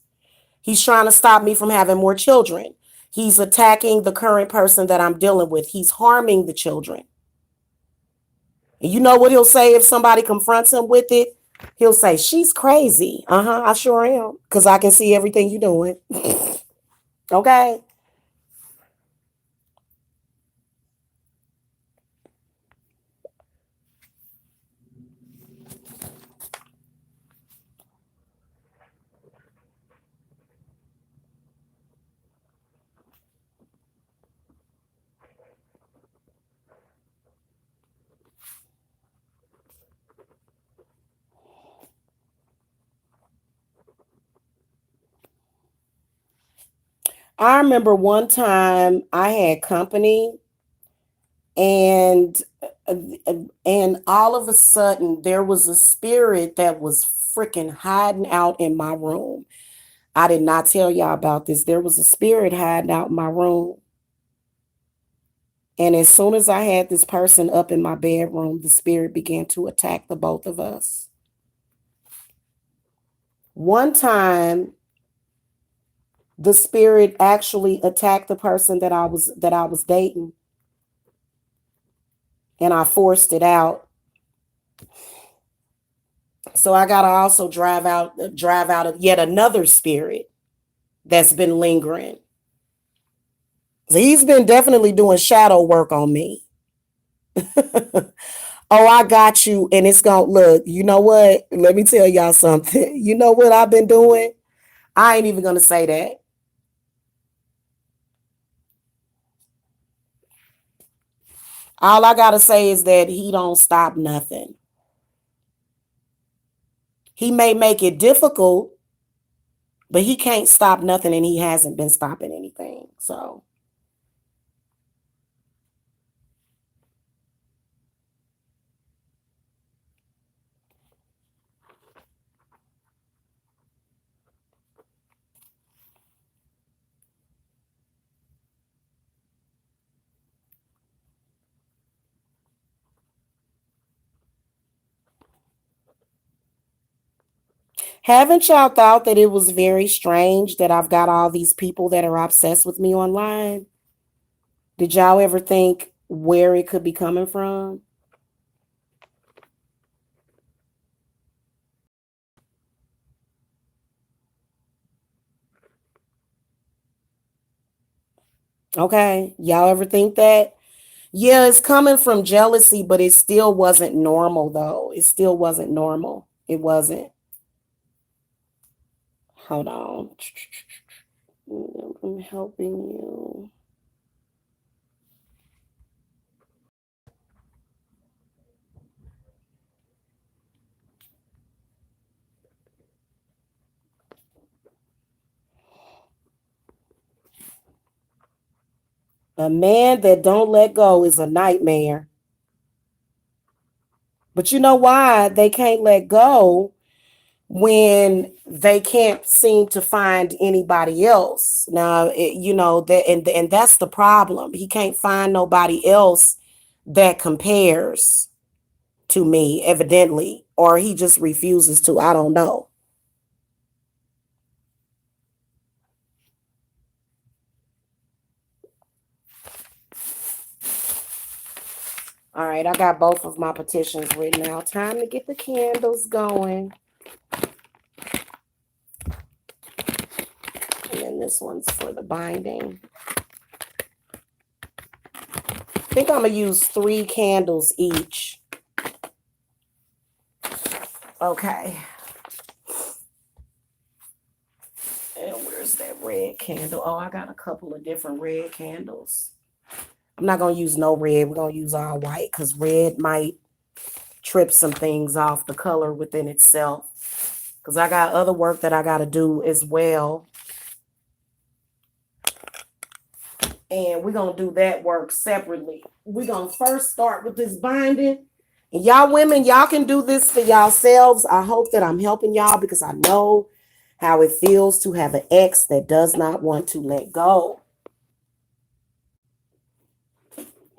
He's trying to stop me from having more children. He's attacking the current person that I'm dealing with. He's harming the children. And you know what he'll say if somebody confronts him with it? He'll say, "She's crazy." Uh-huh, I sure am. Because I can see everything you're doing. Okay. I remember one time I had company, and and all of a sudden there was a spirit that was freaking hiding out in my room. I did not tell y'all about this. There was a spirit hiding out in my room. And as soon as I had this person up in my bedroom, the spirit began to attack the both of us. One time, the spirit actually attacked the person that I was dating, and I forced it out. So I gotta also drive out of yet another spirit that's been lingering. So he's been definitely doing shadow work on me. Oh, I got you. And it's going to look, you know what? Let me tell y'all something. You know what I've been doing? I ain't even going to say that. All I got to say is that he don't stop nothing. He may make it difficult, but he can't stop nothing, and he hasn't been stopping anything. So, haven't y'all thought that it was very strange that I've got all these people that are obsessed with me online? Did y'all ever think where it could be coming from? Okay. Y'all ever think that? Yeah, it's coming from jealousy, but it still wasn't normal, though. It still wasn't normal. It wasn't. Hold on. I'm helping you. A man that don't let go is a nightmare. But you know why they can't let go? When they can't seem to find anybody else. Now, that, and that's the problem. He can't find nobody else that compares to me, evidently, or he just refuses to. I don't know. All right, I got both of my petitions written out. Time to get the candles going. And then this one's for the binding. I think I'm going to use 3 candles each. Okay. And where's that red candle? Oh, I got a couple of different red candles. I'm not going to use no red. We're going to use all white because red might trip some things off the color within itself. Because I got other work that I got to do as well. And we're going to do that work separately. We're going to first start with this binding. And y'all women, y'all can do this for yourselves. I hope that I'm helping y'all because I know how it feels to have an ex that does not want to let go.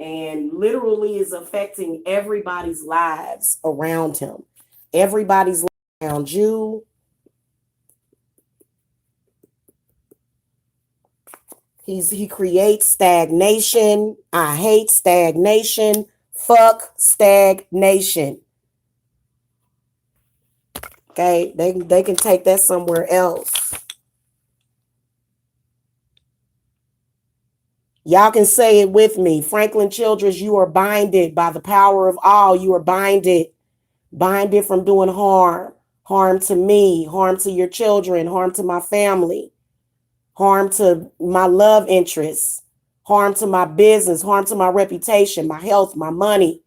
And literally is affecting everybody's lives around him. Everybody's around you. He creates stagnation. I hate stagnation. Fuck stagnation. Okay, they can take that somewhere else. Y'all can say it with me. Franklin Childress, you are binded by the power of all. You are binded. Binded from doing harm. Harm to me, harm to your children, harm to my family, harm to my love interests, harm to my business, harm to my reputation, my health, my money,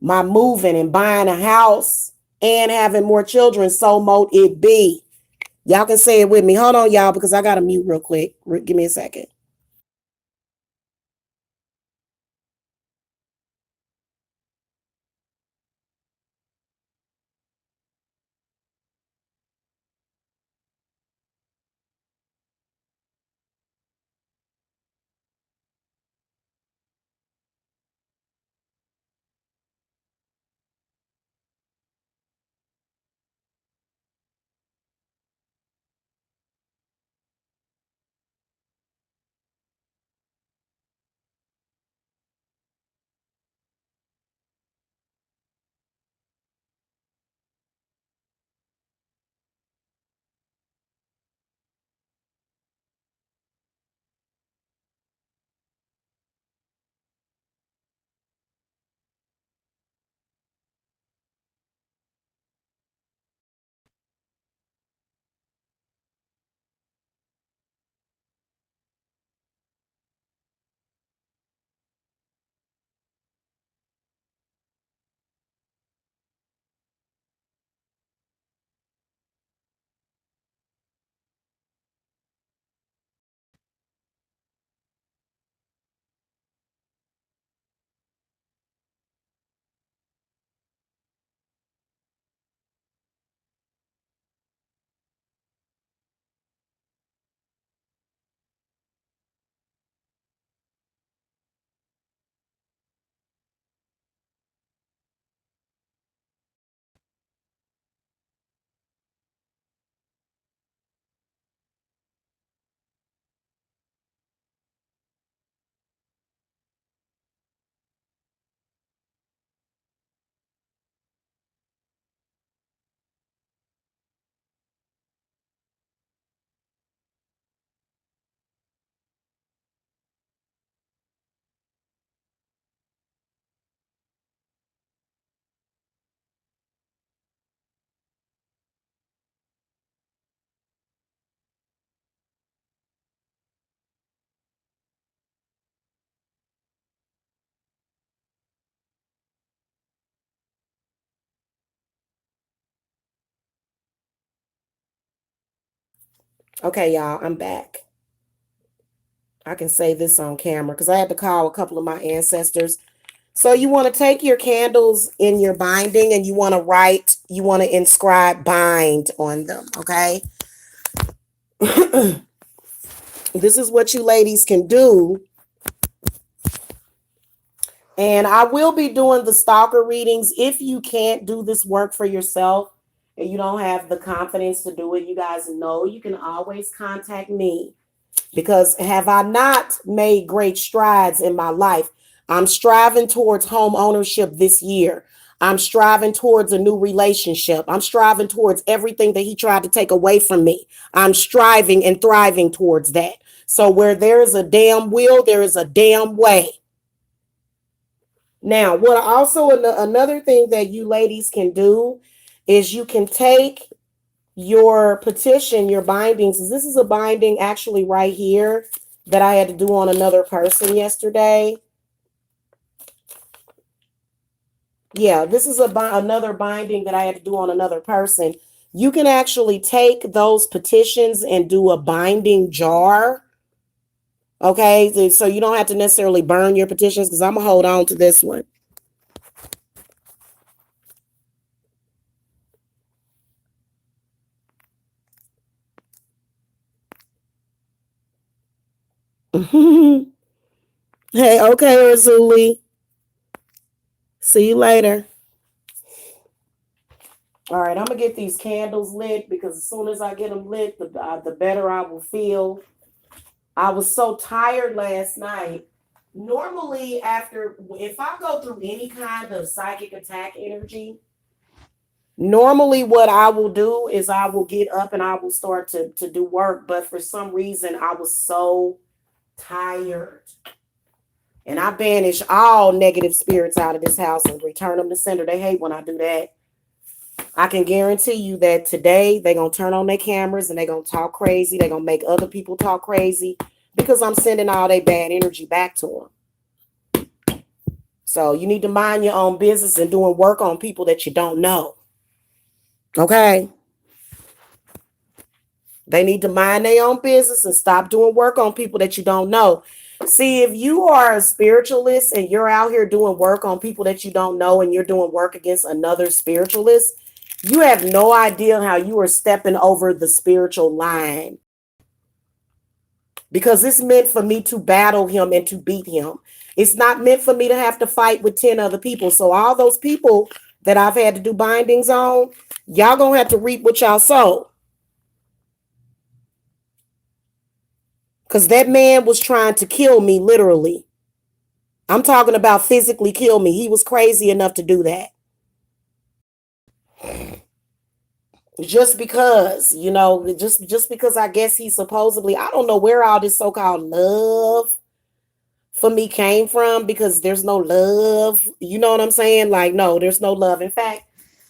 my moving and buying a house and having more children. So mote it be. Y'all can say it with me. Hold on, y'all, because I got to mute real quick. Give me a second. Okay, y'all, I'm back. I can say this on camera because I had to call a couple of my ancestors. So you want to take your candles in your binding and you want to write, you want to inscribe bind on them, okay? This is what you ladies can do. And I will be doing the stalker readings. If you can't do this work for yourself and you don't have the confidence to do it, you guys know you can always contact me. Because have I not made great strides in my life? I'm striving towards home ownership this year. I'm striving towards a new relationship. I'm striving towards everything that he tried to take away from me. I'm striving and thriving towards that. So where there is a damn will, there is a damn way. Now, what also another thing that you ladies can do is you can take your petition, your bindings. This is a binding actually right here that I had to do on another person yesterday. Yeah, this is another binding that I had to do on another person. You can actually take those petitions and do a binding jar. Okay, so you don't have to necessarily burn your petitions because I'm gonna hold on to this one. Hey, okay, Razuli. See you later. All right, I'm gonna get these candles lit because as soon as I get them lit, the better I will feel. I was so tired last night. Normally, after if I go through any kind of psychic attack energy, normally what I will do is I will get up and I will start to do work. But for some reason, I was so tired. And I banish all negative spirits out of this house and return them to sender. They hate when I do that. I can guarantee you that today they're going to turn on their cameras and they're going to talk crazy. They're going to make other people talk crazy because I'm sending all their bad energy back to them. So you need to mind your own business and doing work on people that you don't know. Okay? They need to mind their own business and stop doing work on people that you don't know. See, if you are a spiritualist and you're out here doing work on people that you don't know and you're doing work against another spiritualist, you have no idea how you are stepping over the spiritual line. Because it's meant for me to battle him and to beat him. It's not meant for me to have to fight with 10 other people. So all those people that I've had to do bindings on, y'all gonna have to reap what y'all sow. Because that man was trying to kill me, literally. I'm talking about physically kill me. He was crazy enough to do that. Just because, just because I guess he supposedly, I don't know where all this so-called love for me came from because there's no love. You know what I'm saying? Like, no, there's no love. In fact,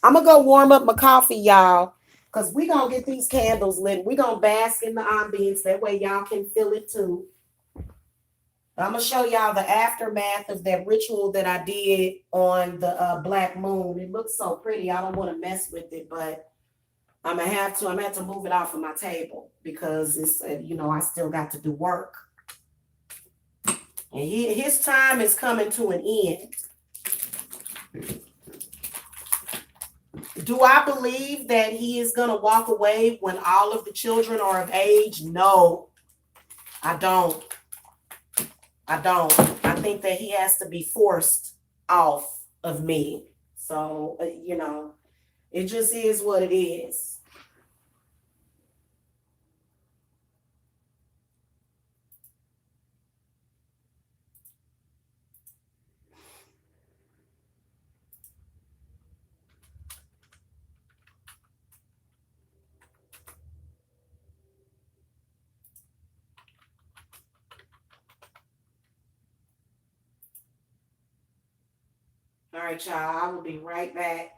I'm gonna go warm up my coffee, y'all, because we gonna get these candles lit. We gonna bask in the ambience. That way y'all can feel it too. I'm gonna show y'all the aftermath of that ritual that I did on the black moon. It looks so pretty. I don't want to mess with it, but I'm gonna have to move it off of my table because it's I still got to do work. And his time is coming to an end. Do I believe that he is going to walk away when all of the children are of age? No, I don't. I don't. I think that he has to be forced off of me. So, it just is what it is. All right, y'all. I will be right back.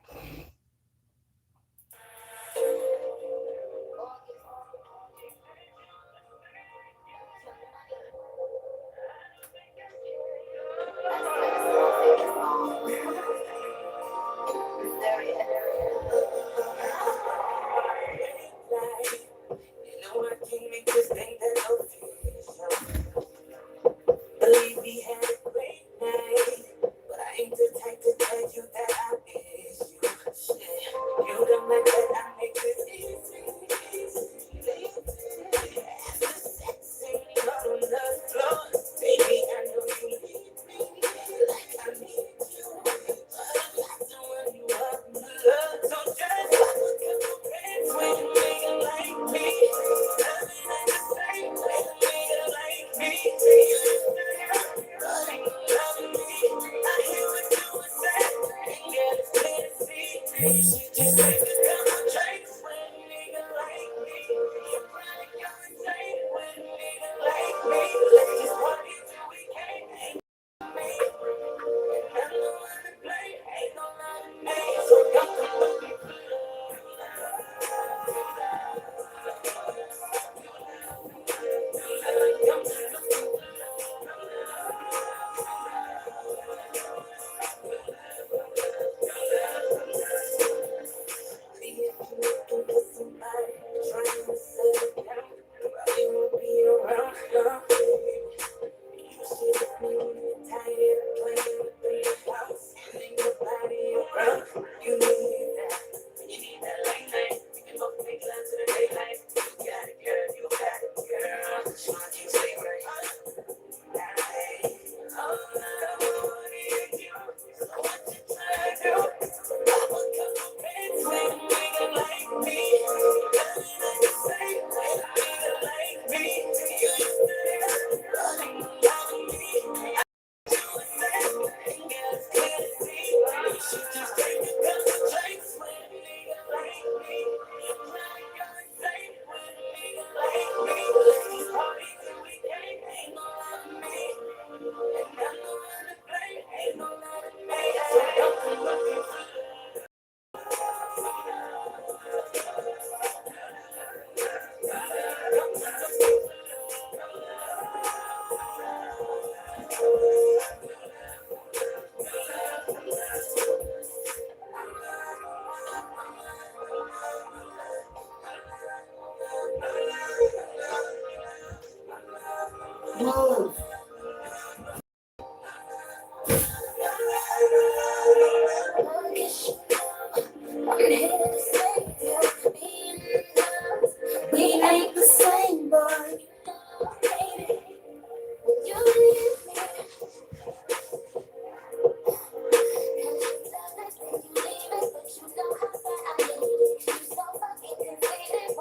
We ain't the same, boy.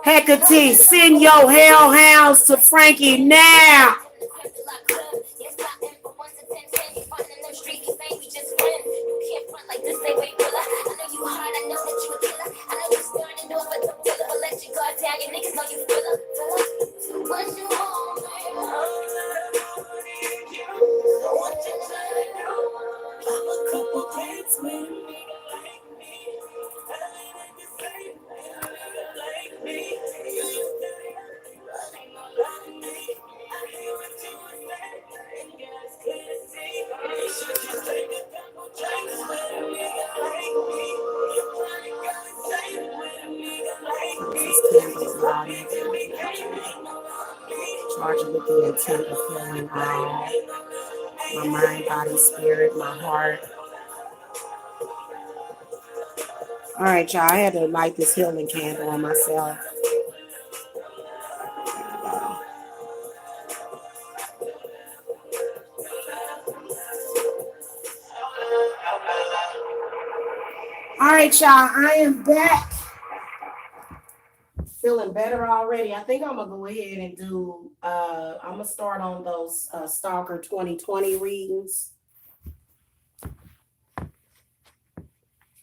Hecate, send your hellhounds to Frankie now. Charging with the intent of healing all. My mind, body, spirit, my heart. All right, y'all. I had to light this healing candle on myself. All right, y'all. I am back. Feeling better already. I think I'm gonna go ahead and do. I'm gonna start on those Stalker 2020 readings.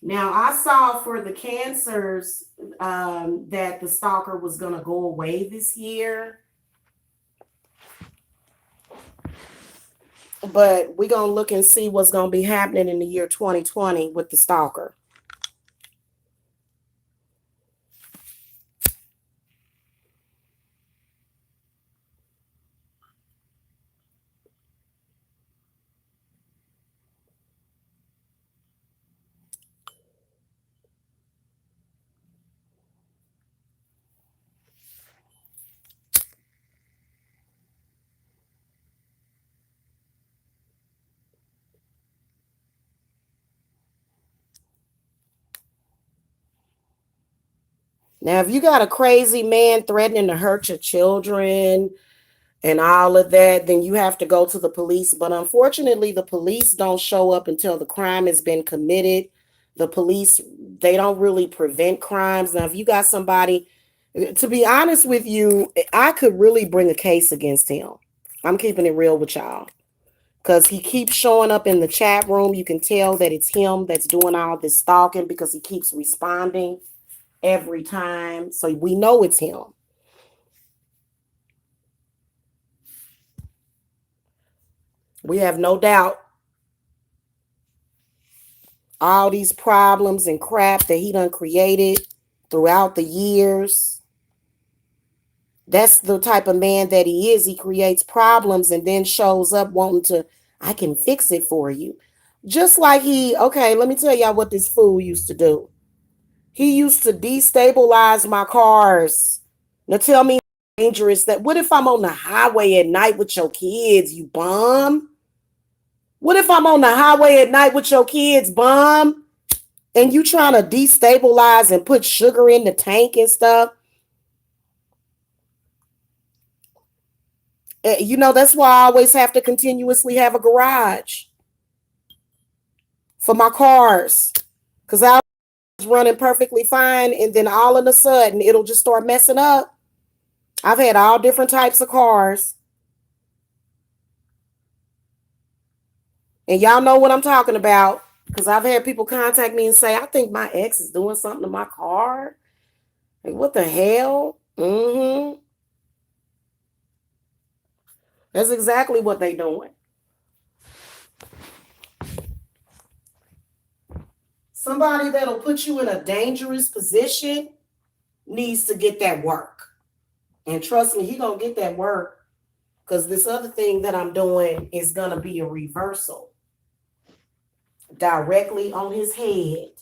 Now, I saw for the Cancers that the Stalker was going to go away this year. But we're going to look and see what's going to be happening in the year 2020 with the Stalker. Now, if you got a crazy man threatening to hurt your children and all of that, then you have to go to the police. But unfortunately, the police don't show up until the crime has been committed. The police, they don't really prevent crimes. Now, if you got somebody, to be honest with you, I could really bring a case against him. I'm keeping it real with y'all. Because he keeps showing up in the chat room. You can tell that it's him that's doing all this stalking because he keeps responding every time. So we know it's him. We have no doubt all these problems and crap that he done created throughout the years. That's the type of man that he is. He creates problems and then shows up wanting to, I can fix it for you. Just like okay, let me tell y'all what this fool used to do. He used to destabilize my cars. Now tell me how dangerous that. What if I'm on the highway at night with your kids, you bum? What if I'm on the highway at night with your kids, bum? And you trying to destabilize and put sugar in the tank and stuff? You know, that's why I always have to continuously have a garage for my cars. Because I was running perfectly fine, and then all of a sudden, it'll just start messing up. I've had all different types of cars. And y'all know what I'm talking about. Because I've had people contact me and say, I think my ex is doing something to my car. Like, what the hell? Mm-hmm. That's exactly what they're doing. Somebody that'll put you in a dangerous position needs to get that work. And trust me, he gonna get that work because this other thing that I'm doing is gonna be a reversal directly on his head.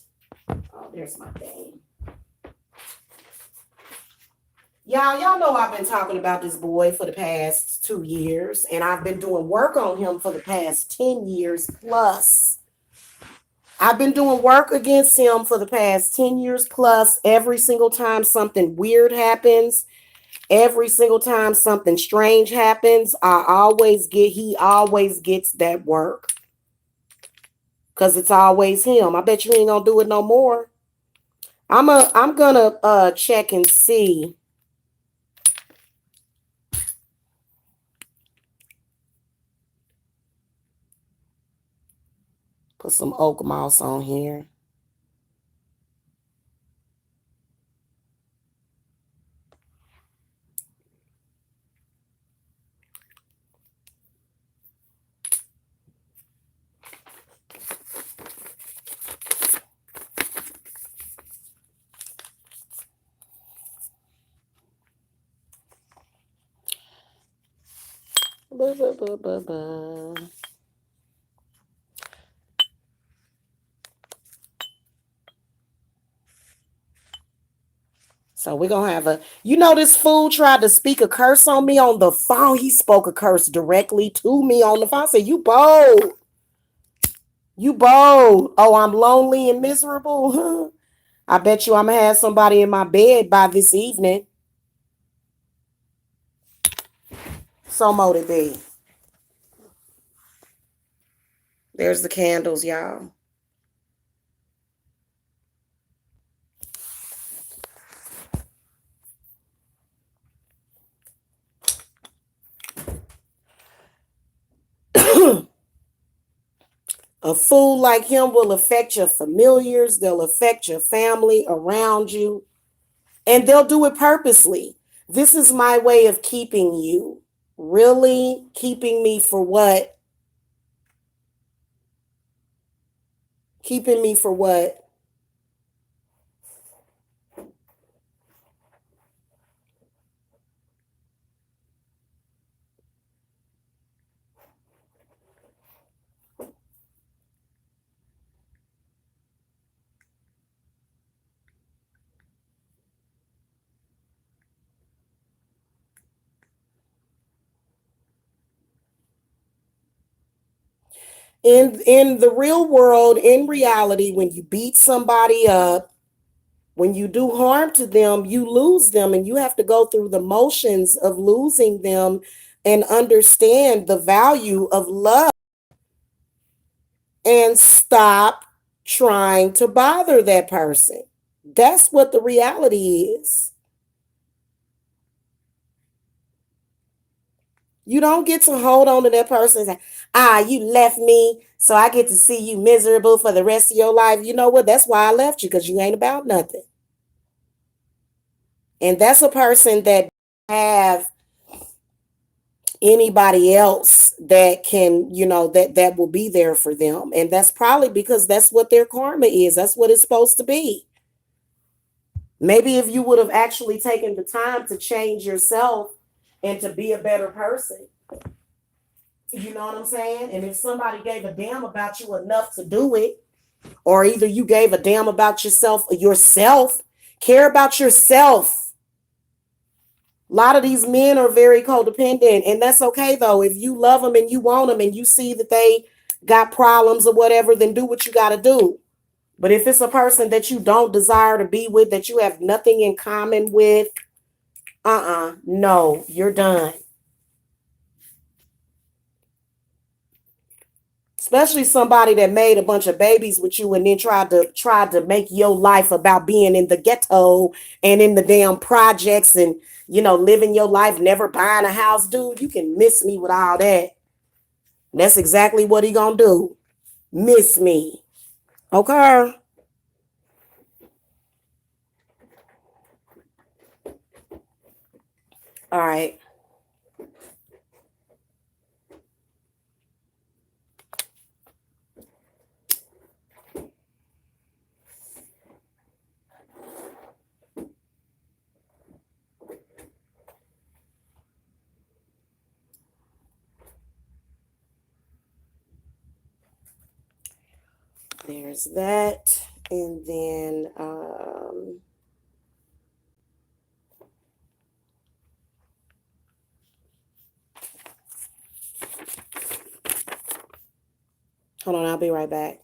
Oh, there's my thing. Y'all know I've been talking about this boy for the past 2 years, and I've been doing work on him for the past 10 years plus. I've been doing work against him for the past 10 years plus. Every single time something weird happens, every single time something strange happens, he always gets that work. Cause it's always him. I bet you ain't gonna do it no more. I'm gonna check and see. Put some oak moss on here. Blah, blah, blah, blah, blah. So we're gonna have this fool tried to speak a curse on me on the phone. He spoke a curse directly to me on the phone. I said, "You bold. You bold. Oh, I'm lonely and miserable. I bet you I'm gonna have somebody in my bed by this evening." So mote be. There's the candles, y'all. A fool like him will affect your familiars, they'll affect your family around you, and they'll do it purposely. This is my way of keeping you. Really? Keeping me for what? Keeping me for what? In the real world, in reality, when you beat somebody up, when you do harm to them, you lose them, and you have to go through the motions of losing them and understand the value of love and stop trying to bother that person. That's what the reality is. You don't get to hold on to that person and say, you left me, so I get to see you miserable for the rest of your life. You know what? That's why I left you, because you ain't about nothing. And that's a person that have anybody else that can, that will be there for them. And that's probably because that's what their karma is. That's what it's supposed to be. Maybe if you would have actually taken the time to change yourself and to be a better person, you know what I'm saying? And if somebody gave a damn about you enough to do it, or either you gave a damn about yourself, care about yourself. A lot of these men are very codependent, and that's okay though. If you love them and you want them and you see that they got problems or whatever, then do what you got to do. But if it's a person that you don't desire to be with, that you have nothing in common with, no, you're done. Especially somebody that made a bunch of babies with you and then tried to make your life about being in the ghetto and in the damn projects and living your life, never buying a house. Dude, you can miss me with all that. That's exactly what he gonna do. Miss me. Okay. All right. There's that. And then Hold on, I'll be right back.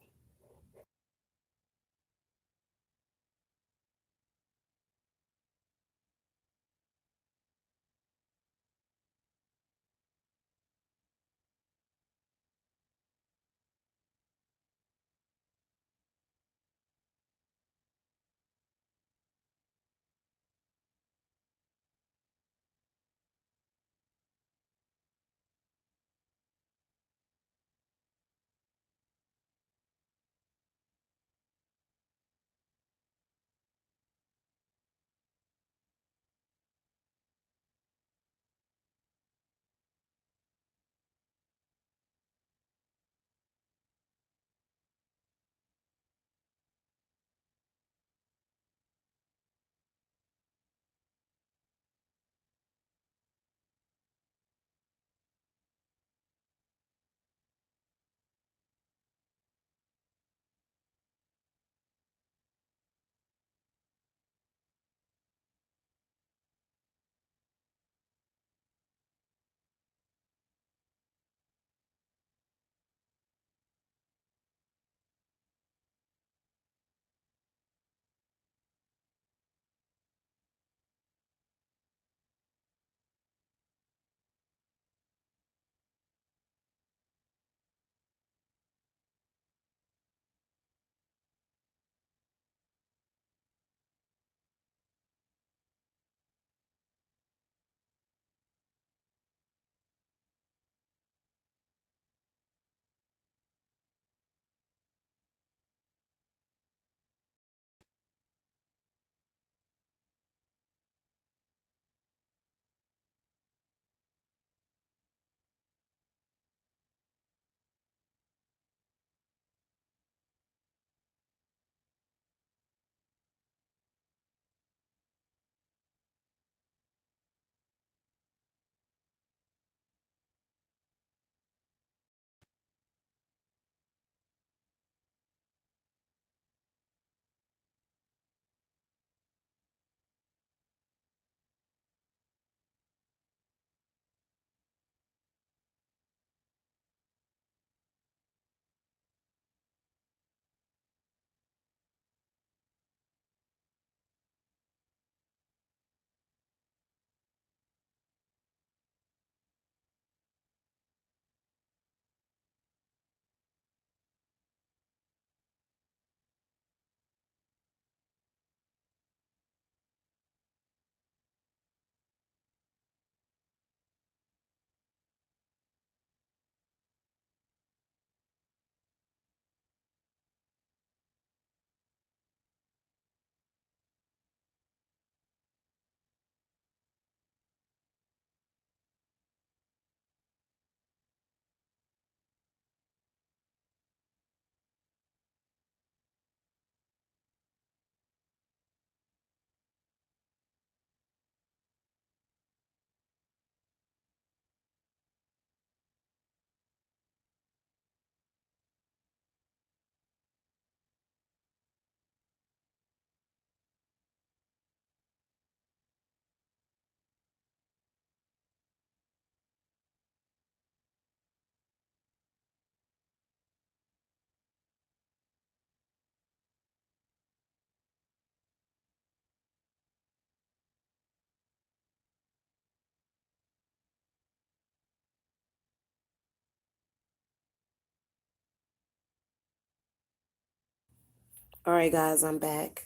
All right, guys, I'm back.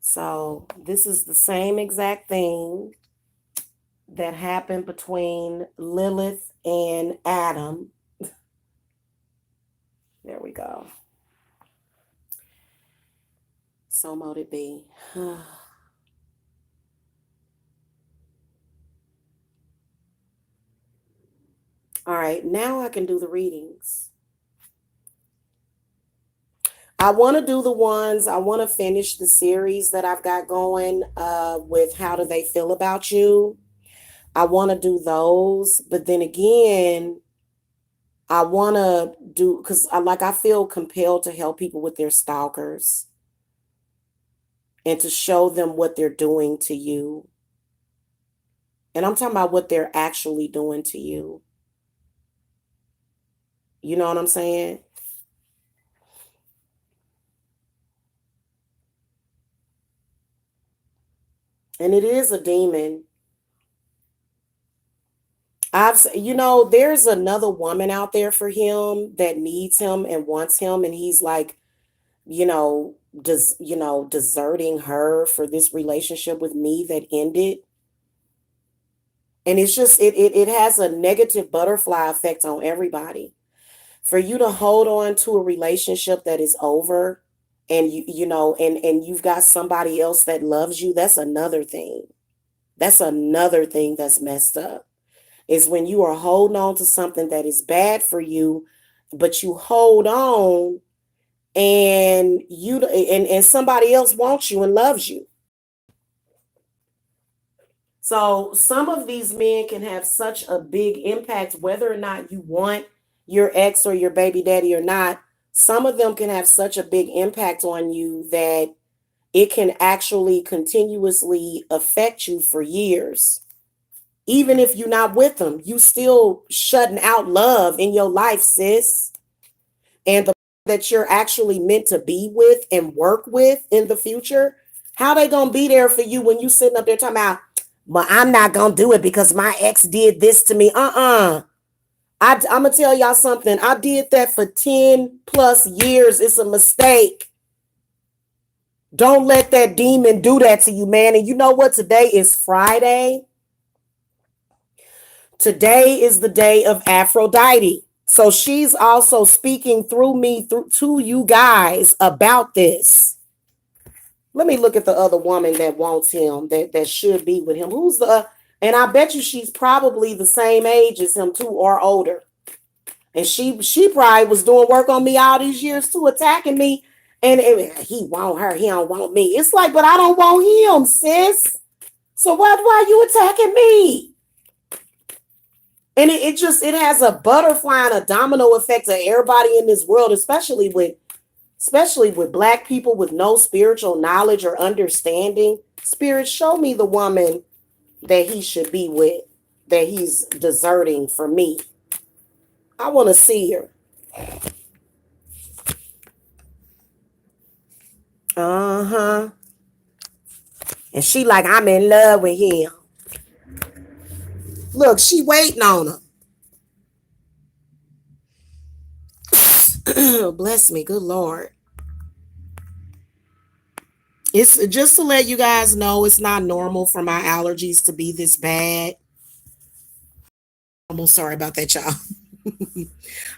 So this is the same exact thing that happened between Lilith and Adam. There we go. So mote it be. All right, now I can do the readings. I want to do the ones, I want to finish the series that I've got going with How Do They Feel About You? I want to do those, but then again, I want to do, because I feel compelled to help people with their stalkers and to show them what they're doing to you. And I'm talking about what they're actually doing to you. You know what I'm saying? And it is a demon. There's another woman out there for him that needs him and wants him, and he's like, deserting her for this relationship with me that ended. And it's just it has a negative butterfly effect on everybody. For you to hold on to a relationship that is over, and and you've got somebody else that loves you, that's another thing. That's another thing that's messed up. Is when you are holding on to something that is bad for you, but you hold on, and and somebody else wants you and loves you. So some of these men can have such a big impact, whether or not you want your ex or your baby daddy or not. Some of them can have such a big impact on you that it can actually continuously affect you for years. Even if you're not with them, you still shutting out love in your life, sis. And the that you're actually meant to be with and work with in the future, how they gonna be there for you when you sitting up there talking about, but I'm not gonna do it because my ex did this to me. I'm gonna tell y'all something. I did that for 10 plus years. It's a mistake. Don't let that demon do that to you, man. And you know what? Today is Friday. Today is the day of Aphrodite. So she's also speaking through me through to you guys about this. Let me look at the other woman that wants him, that should be with him. Who's the and I bet you she's probably the same age as him too, or older. And she probably was doing work on me all these years too, attacking me. And he want her, he don't want me. It's like, but I don't want him, sis. So why are you attacking me? And it has a butterfly and a domino effect to everybody in this world, especially with black people with no spiritual knowledge or understanding. Spirit, show me the woman that he should be with, that he's deserting for me. I want to see her. Uh-huh. And she like, I'm in love with him. Look, she waiting on him. Bless me, good Lord. It's just to let you guys know it's not normal for my allergies to be this bad. I'm sorry about that, y'all.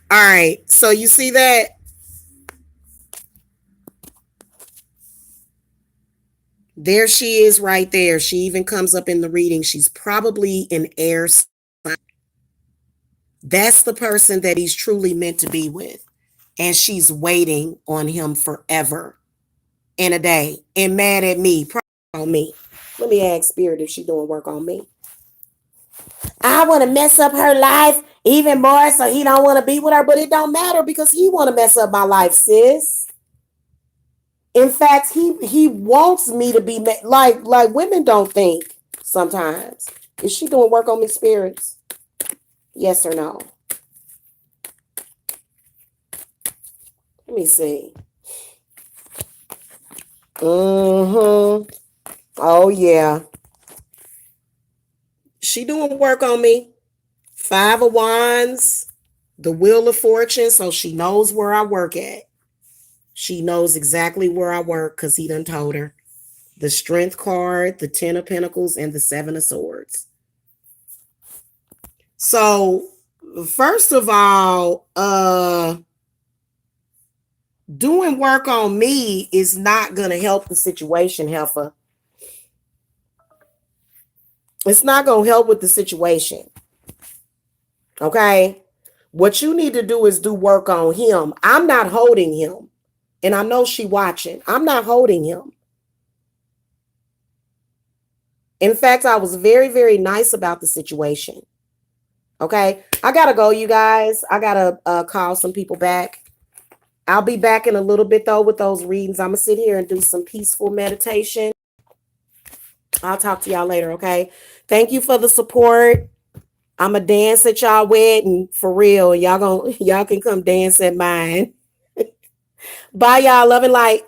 All right. So you see that? There she is right there. She even comes up in the reading. She's probably an air sign. That's the person that he's truly meant to be with. And she's waiting on him forever and a day and mad at me, on me. Let me ask Spirit if she's doing work on me. I want to mess up her life even more so he don't want to be with her, but it don't matter because he want to mess up my life, sis. In fact, he wants me to be like women don't think sometimes. Is she doing work on me, spirits? Yes or no? Let me see. Mm-hmm. Oh yeah. She doing work on me. Five of Wands, the Wheel of Fortune, so she knows where I work at. She knows exactly where I work because he done told her. The Strength card, the Ten of Pentacles, and the Seven of Swords. So, first of all, doing work on me is not going to help the situation, Heffa. It's not going to help with the situation. Okay? What you need to do is do work on him. I'm not holding him. And I know she watching. I'm not holding him. In fact, I was very, very nice about the situation. Okay? I got to go, you guys. I got to call some people back. I'll be back in a little bit, though, with those readings. I'm going to sit here and do some peaceful meditation. I'll talk to y'all later, okay? Thank you for the support. I'ma dance at y'all wedding for real. Y'all can come dance at mine. Bye y'all. Love and light.